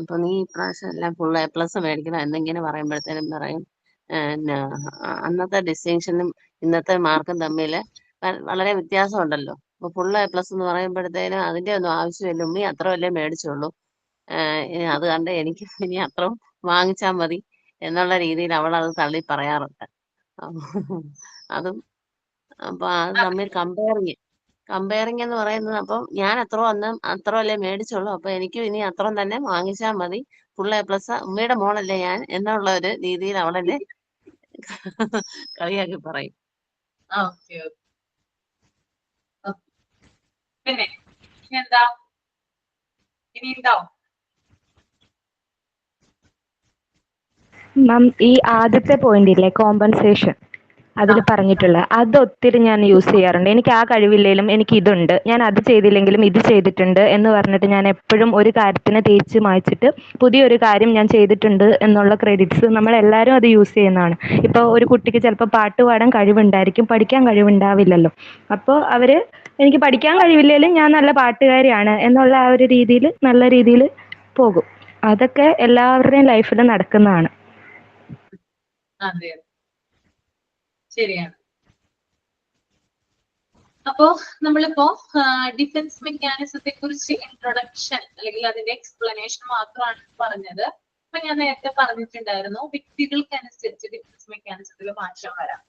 അപ്പൊ നീ ഇപ്രാവശ്യം എല്ലാം ഫുൾ A+ മേടിക്കണം എന്നിങ്ങനെ പറയുമ്പോഴത്തേനും പറയും അന്നത്തെ ഡിസ്റ്റിങ്ഷനും ഇന്നത്തെ മാർക്കും തമ്മിൽ വളരെ വ്യത്യാസമുണ്ടല്ലോ. അപ്പൊ ഫുൾ A+ എന്ന് പറയുമ്പോഴത്തേനും അതിന്റെ ഒന്നും ആവശ്യമില്ല, ഉമ്മി അത്ര വല്ലേ മേടിച്ചോളൂ, അത് കണ്ട് എനിക്ക് ഇനി അത്രയും വാങ്ങിച്ചാൽ മതി എന്നുള്ള രീതിയിൽ അവൾ അത് തള്ളി പറയാറുണ്ട്. അതും അപ്പൊ അത് തമ്മിൽ കമ്പയറിങ് എന്ന് പറയുന്നത്, അപ്പം ഞാൻ അത്ര അല്ലേ മേടിച്ചോളൂ, അപ്പൊ എനിക്കും ഇനി അത്രയും തന്നെ വാങ്ങിച്ചാൽ മതി, ഫുൾ A+, ഉമ്മയുടെ മോളല്ലേ ഞാൻ എന്നുള്ള ഒരു രീതിയിൽ അവളെന്നെ കളിയാക്കി പറയും. Okay okay. പിന്നെ എന്താ ഇനി ഉണ്ടോ? മാം, ഈ ആദ്യത്തെ പോയിന്റ് ഇല്ലേ, കോമ്പൻസേഷൻ, അതിൽ പറഞ്ഞിട്ടുള്ള അത് ഒത്തിരി ഞാൻ യൂസ് ചെയ്യാറുണ്ട്. എനിക്ക് ആ കഴിവില്ലെങ്കിലും എനിക്ക് ഇതുണ്ട്, ഞാൻ അത് ചെയ്തില്ലെങ്കിലും ഇത് ചെയ്തിട്ടുണ്ട് എന്ന് പറഞ്ഞിട്ട് ഞാൻ എപ്പോഴും ഒരു കാര്യത്തിന് തേച്ച് മായ്ച്ചിട്ട് പുതിയൊരു കാര്യം ഞാൻ ചെയ്തിട്ടുണ്ട് എന്നുള്ള ക്രെഡിറ്റ്സ് നമ്മളെല്ലാവരും അത് യൂസ് ചെയ്യുന്നതാണ്. ഇപ്പോൾ ഒരു കുട്ടിക്ക് ചിലപ്പോൾ പാട്ട് പാടാൻ കഴിവുണ്ടായിരിക്കും, പഠിക്കാൻ കഴിവുണ്ടാവില്ലല്ലോ. അപ്പോൾ അവർ എനിക്ക് പഠിക്കാൻ കഴിവില്ലെങ്കിലും ഞാൻ നല്ല പാട്ടുകാരിയാണ് എന്നുള്ള ആ ഒരു രീതിയിൽ നല്ല രീതിയിൽ പോകും. അതൊക്കെ എല്ലാവരുടെയും ലൈഫിൽ നടക്കുന്നതാണ്. അതെ ശരിയാണ്. അപ്പോ നമ്മളിപ്പോ ഡിഫൻസ് മെക്കാനിസത്തെ കുറിച്ച് ഇൻട്രൊഡക്ഷൻ അല്ലെങ്കിൽ അതിന്റെ എക്സ്പ്ലനേഷൻ മാത്രമാണ് പറഞ്ഞത്. അപ്പൊ ഞാൻ നേരത്തെ പറഞ്ഞിട്ടുണ്ടായിരുന്നു വ്യക്തികൾക്കനുസരിച്ച് ഡിഫൻസ് മെക്കാനിസത്തിൽ മാറ്റം വരാം.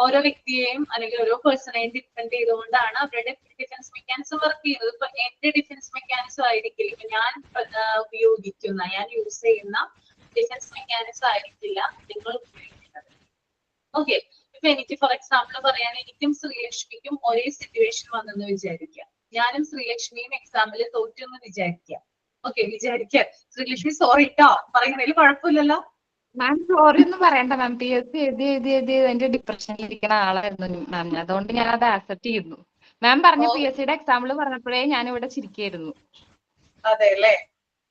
ഓരോ വ്യക്തിയെയും അല്ലെങ്കിൽ ഓരോ പേഴ്സണെയും ഡിപ്പെൻഡ് ചെയ്തുകൊണ്ടാണ് അവരുടെ ഡിഫൻസ് മെക്കാനിസം വർക്ക് ചെയ്യുന്നത്. ഇപ്പൊ എന്റെ ഡിഫൻസ് മെക്കാനിസം ആയിരിക്കില്ല ഇപ്പൊ ഞാൻ ഞാൻ യൂസ് ചെയ്യുന്ന ഡിഫൻസ് മെക്കാനിസം ആയിരിക്കില്ല നിങ്ങൾ ഉപയോഗിക്കുന്നത്. ഓക്കെ, ഇപ്പൊ എനിക്ക് ഫോർ എക്സാമ്പിൾ പറയാൻ, എനിക്കും ശ്രീലക്ഷ്മിക്കും ഒരേ സിറ്റുവേഷൻ വന്നെന്ന് വിചാരിക്കാം. ഞാനും ശ്രീലക്ഷ്മിയും എക്സാമ്പിൾ തോറ്റെന്ന് വിചാരിക്കാം. ഓക്കെ, വിചാരിക്കാം. ശ്രീലക്ഷ്മി സോറി ട്ടോ പറയുന്നതിൽ കുഴപ്പമില്ലല്ലോ. മാം സോറി ഒന്നും പറയണ്ട മാം, PSC എഴുതി എന്റെ ഡിപ്രഷനിൽ ഇരിക്കുന്ന ആളായിരുന്നു മാം, അതുകൊണ്ട് ഞാൻ അത് ആക്സെപ്റ്റ് ചെയ്യുന്നു. മാം പറഞ്ഞ PSC-യുടെ എക്സാമ്പിൾ പറഞ്ഞപ്പോഴേ ഞാൻ ഇവിടെ ചിരിക്കായിരുന്നു. അതെ അല്ലേ?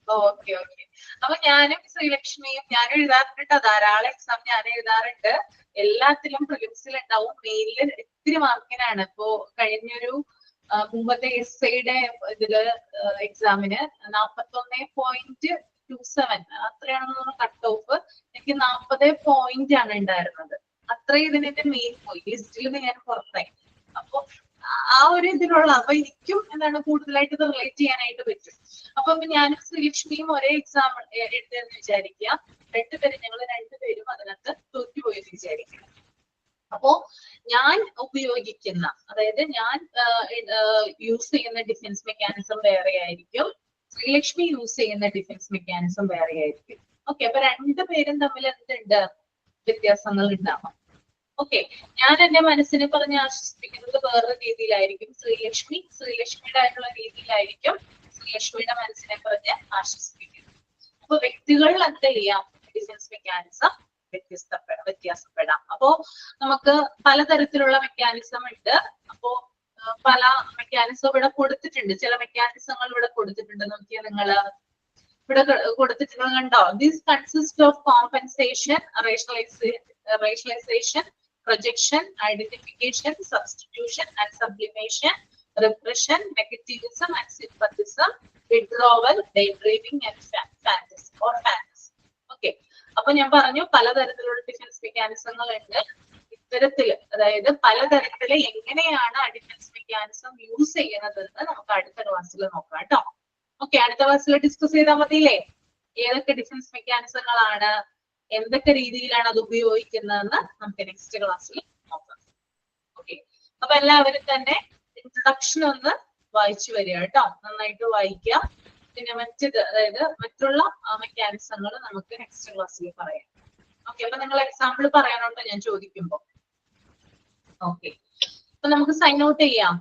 Okay okay. അപ്പൊ ഞാനും ശ്രീലക്ഷ്മിയും ഞാൻ എഴുതാറുണ്ട്, ധാരാളം എക്സാം ഞാൻ എഴുതാറുണ്ട്. എല്ലാത്തിലും പ്രിലിംസിൽ ഉണ്ടാവും, മെയിനിൽ ഇത്തിരി മാർക്കിനാണ്. ഇപ്പോ കഴിഞ്ഞൊരു മുമ്പത്തെ SI-യുടെ ഇതില് എക്സാമിന് 41.27 അത്രയാണെന്ന് കട്ട് ഓഫ്, എനിക്ക് 40 പോയിന്റ് ആണ് ഉണ്ടായിരുന്നത്. അത്രയും ഇതിന്റെ മെയിൻ പോയി, ലിസ്റ്റിൽ നിന്ന് ഞാൻ പുറത്തായി. അപ്പൊ ആ ഒരു ഇതിലുള്ള, അപ്പൊ എനിക്കും എന്താണ് കൂടുതലായിട്ട് ഇത് റിലേറ്റ് ചെയ്യാനായിട്ട് പറ്റും. അപ്പൊ ഞാനും ശ്രീലക്ഷ്മിയും ഒരേ എക്സാം എഴുതുമെന്ന് വിചാരിക്കുക. ഞങ്ങൾ രണ്ടുപേരും അതിനകത്ത് തോറ്റുപോയെന്ന് വിചാരിക്കുക. അപ്പോ ഞാൻ ഉപയോഗിക്കുന്ന, അതായത് ഞാൻ യൂസ് ചെയ്യുന്ന ഡിഫൻസ് മെക്കാനിസം വേറെ ആയിരിക്കും, ശ്രീലക്ഷ്മി യൂസ് ചെയ്യുന്ന ഡിഫൻസ് മെക്കാനിസം വേറെ ആയിരിക്കും. ഓക്കെ, അപ്പൊ രണ്ടുപേരും തമ്മിൽ എന്തുണ്ട്, വ്യത്യാസങ്ങൾ ഉണ്ടാവാം. ഓക്കെ, ഞാൻ എന്റെ മനസ്സിനെ പറഞ്ഞ് ആശ്വസിപ്പിക്കുന്നത് വേറൊരു രീതിയിലായിരിക്കും. ശ്രീലക്ഷ്മിയുടെ ആയിട്ടുള്ള രീതിയിലായിരിക്കും ശ്രീലക്ഷ്മിയുടെ മനസ്സിനെ പറഞ്ഞ് ആശ്വസിപ്പിക്കുന്നത്. അപ്പൊ വ്യക്തികളിൽ എന്ത് ചെയ്യാം, ഡിഫൻസ് മെക്കാനിസം വ്യത്യാസപ്പെടാം. അപ്പോ നമുക്ക് പലതരത്തിലുള്ള മെക്കാനിസം ഉണ്ട്. അപ്പോ പല മെക്കാനിസം ഇവിടെ കൊടുത്തിട്ടുണ്ട്. ചില മെക്കാനിസങ്ങൾ ഇവിടെ കൊടുത്തിട്ടുണ്ട്. നോക്കിയാൽ നിങ്ങള് ഇവിടെ കൊടുത്തിട്ടുള്ളത് കണ്ടോ? This consists of compensation, rationalization, projection, identification, substitution and sublimation, repression, negativism and sympathism, withdrawal, daydreaming and fantasy. Okay. അപ്പൊ ഞാൻ പറഞ്ഞു പലതരത്തിലുള്ള ഡിഫൻസ് മെക്കാനിസങ്ങൾ ഉണ്ട്. ഇത്തരത്തില്, അതായത് പലതരത്തില് എങ്ങനെയാണ് ആ ഡിഫൻസ് മെക്കാനിസം യൂസ് ചെയ്യുന്നതെന്ന് നമുക്ക് അടുത്ത ക്ലാസ്സിൽ നോക്കാം കേട്ടോ. ഓക്കെ, അടുത്ത ക്ലാസ്സിൽ ഡിസ്കസ് ചെയ്താൽ മതിയില്ലേ? ഏതൊക്കെ ഡിഫൻസ് മെക്കാനിസങ്ങളാണ്, എന്തൊക്കെ രീതിയിലാണ് അത് ഉപയോഗിക്കുന്നതെന്ന് നമുക്ക് നെക്സ്റ്റ് ക്ലാസ്സിൽ നോക്കാം. ഓക്കെ, അപ്പൊ എല്ലാവരും തന്നെ ഇൻട്രൊഡക്ഷൻ ഒന്ന് വായിച്ചു വരിക കേട്ടോ. നന്നായിട്ട് വായിക്കുക. പിന്നെ മറ്റത്, അതായത് മറ്റുള്ള മെക്കാനിസങ്ങൾ നമുക്ക് നെക്സ്റ്റ് ക്ലാസ്സിൽ പറയാം. ഓക്കെ, അപ്പൊ നിങ്ങൾ എക്സാമ്പിൾ പറയാനുണ്ടോ ഞാൻ ചോദിക്കുമ്പോ? ഓക്കെ, അപ്പൊ നമുക്ക് സൈൻ ഔട്ട് ചെയ്യാം.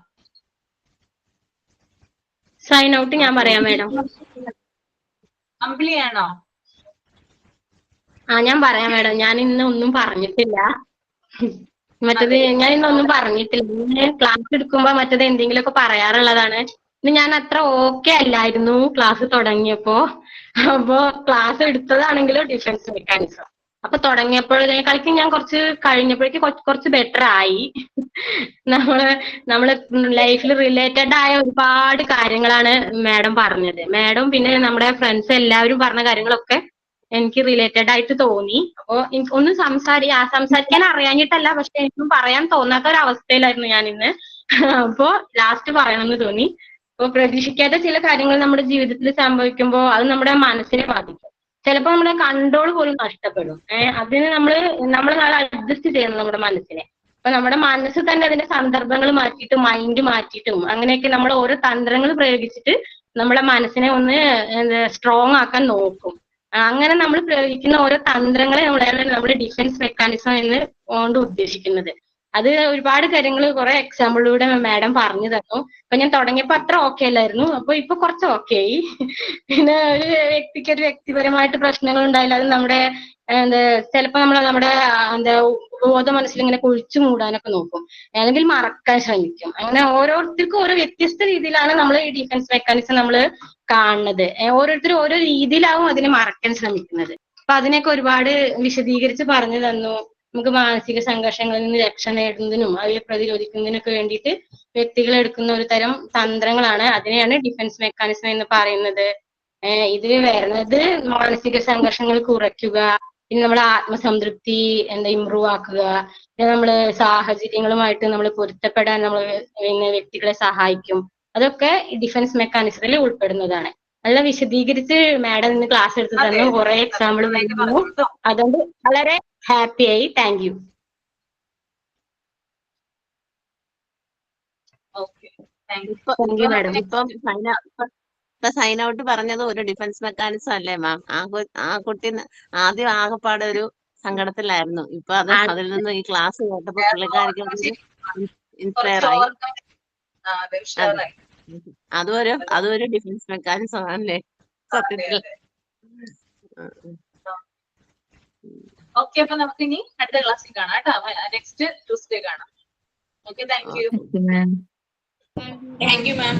സൈൻ ഔട്ട് ഞാൻ പറയാം മാഡം. അമ്പിളിയാണോ? ഞാൻ പറയാം മാഡം. ഞാൻ ഇന്ന് ഒന്നും പറഞ്ഞിട്ടില്ല. മറ്റത് ഞാൻ ഇന്നൊന്നും പറഞ്ഞിട്ടില്ല. ഇന്ന് ക്ലാസ് എടുക്കുമ്പോ മറ്റത് എന്തെങ്കിലുമൊക്കെ പറയാറുള്ളതാണ്. ഇന്ന് ഞാൻ അത്ര ഓക്കെ അല്ലായിരുന്നു ക്ലാസ് തുടങ്ങിയപ്പോ. അപ്പോ ക്ലാസ് എടുത്തതാണെങ്കിലും ഡിഫൻസ് മെക്കാനിസം. അപ്പൊ തുടങ്ങിയപ്പോഴേക്കാൾക്ക് ഞാൻ കുറച്ച് കഴിഞ്ഞപ്പോഴേക്ക് കുറച്ച് ബെറ്റർ ആയി. നമ്മള് ലൈഫിൽ റിലേറ്റഡ് ആയ ഒരുപാട് കാര്യങ്ങളാണ് മാഡം പറഞ്ഞത്. മാഡം പിന്നെ നമ്മുടെ ഫ്രണ്ട്സ് എല്ലാവരും പറഞ്ഞ കാര്യങ്ങളൊക്കെ എനിക്ക് റിലേറ്റഡ് ആയിട്ട് തോന്നി. അപ്പോ ഒന്നും സംസാരിക്കാൻ അറിയാഞ്ഞിട്ടല്ല, പക്ഷെ എനിക്കും പറയാൻ തോന്നാത്ത ഒരു അവസ്ഥയിലായിരുന്നു ഞാൻ ഇന്ന്. അപ്പോ ലാസ്റ്റ് പറയണമെന്ന് തോന്നി. അപ്പൊ പ്രതീക്ഷിക്കാത്ത ചില കാര്യങ്ങൾ നമ്മുടെ ജീവിതത്തിൽ സംഭവിക്കുമ്പോൾ അത് നമ്മുടെ മനസ്സിനെ ബാധിക്കും. ചിലപ്പോൾ നമ്മുടെ കൺട്രോൾ പോലും നഷ്ടപ്പെടും. അതിന് നമ്മൾ അഡ്ജസ്റ്റ് ചെയ്യണം നമ്മുടെ മനസ്സിനെ. അപ്പൊ നമ്മുടെ മനസ്സ് തന്നെ അതിന്റെ സന്ദർഭങ്ങൾ മാറ്റിയിട്ടും മൈൻഡ് മാറ്റിയിട്ടും അങ്ങനെയൊക്കെ നമ്മൾ ഓരോ തന്ത്രങ്ങൾ പ്രയോഗിച്ചിട്ട് നമ്മളെ മനസ്സിനെ ഒന്ന് സ്ട്രോങ് ആക്കാൻ നോക്കും. അങ്ങനെ നമ്മൾ പ്രയോഗിക്കുന്ന ഓരോ തന്ത്രങ്ങളെ നമ്മൾ ഡിഫൻസ് മെക്കാനിസം എന്ന് കൊണ്ട് ഉദ്ദേശിക്കുന്നത്. അത് ഒരുപാട് കാര്യങ്ങൾ കുറെ എക്സാമ്പിളിലൂടെ മാഡം പറഞ്ഞു തന്നു. അപ്പൊ ഞാൻ തുടങ്ങിയപ്പോ അത്ര ഓക്കെ അല്ലായിരുന്നു. അപ്പൊ ഇപ്പൊ കുറച്ച് ഓക്കെ ആയി. പിന്നെ ഒരു വ്യക്തിപരമായിട്ട് പ്രശ്നങ്ങൾ ഉണ്ടായില്ല, അത് നമ്മുടെ ചിലപ്പോ നമ്മുടെ ബോധ മനസ്സിൽ ഇങ്ങനെ കുഴിച്ചു മൂടാനൊക്കെ നോക്കും, അല്ലെങ്കിൽ മറക്കാൻ ശ്രമിക്കും. അങ്ങനെ ഓരോരുത്തർക്കും ഓരോ വ്യത്യസ്ത രീതിയിലാണ് നമ്മൾ ഈ ഡിഫൻസ് മെക്കാനിസം നമ്മൾ കാണുന്നത്. ഓരോരുത്തരും ഓരോ രീതിയിലാവും അതിനെ മറക്കാൻ ശ്രമിക്കുന്നത്. അപ്പൊ അതിനൊക്കെ ഒരുപാട് വിശദീകരിച്ച് പറഞ്ഞു തന്നു. നമുക്ക് മാനസിക സംഘർഷങ്ങളിൽ നിന്ന് രക്ഷ നേടുന്നതിനും അവയെ പ്രതിരോധിക്കുന്നതിനൊക്കെ വേണ്ടിയിട്ട് വ്യക്തികൾ എടുക്കുന്ന ഒരു തരം തന്ത്രങ്ങളാണ്. അതിനെയാണ് ഡിഫൻസ് മെക്കാനിസം എന്ന് പറയുന്നത്. ഇത് വരുന്നത് മാനസിക സംഘർഷങ്ങൾ കുറയ്ക്കുക, പിന്നെ നമ്മളെ ആത്മസംതൃപ്തി ഇമ്പ്രൂവ് ആക്കുക, പിന്നെ നമ്മള് സാഹചര്യങ്ങളുമായിട്ട് നമ്മൾ പൊരുത്തപ്പെടാൻ പിന്നെ വ്യക്തികളെ സഹായിക്കും. അതൊക്കെ ഡിഫൻസ് മെക്കാനിസത്തിൽ ഉൾപ്പെടുന്നതാണ്. നല്ല വിശദീകരിച്ച് മാഡം ഇന്ന് ക്ലാസ് എടുത്ത് തന്നു, കുറെ എക്സാമ്പിൾ വരുന്നു. അതുകൊണ്ട് വളരെ ഹാപ്പിയായി. Thank you. ഇപ്പൊ മാഡം ഇപ്പൊ സൈൻ ഔട്ട് പറഞ്ഞത് ഒരു ഡിഫൻസ് മെക്കാനിസം അല്ലേ മാം? ആ കുട്ടി ആദ്യം ആകെപ്പാടെ ഒരു സങ്കടത്തിലായിരുന്നു. ഇപ്പൊ അതിൽ നിന്ന് ഈ ക്ലാസ് കേട്ടപ്പോ പുള്ളിക്കാരിക്ക് ഇൻസ്പയർ ആയി. അതൊരു ഡിഫൻസ് മെക്കാനിസം ആണല്ലേ സത്യത്തിൽ. ഓക്കെ, അപ്പൊ നമുക്ക് ഇനി അടുത്ത ക്ലാസ്സിൽ കാണാം കേട്ടോ. നെക്സ്റ്റ് ട്യൂസ്ഡേ കാണാം. Okay, thank you. Thank you ma'am.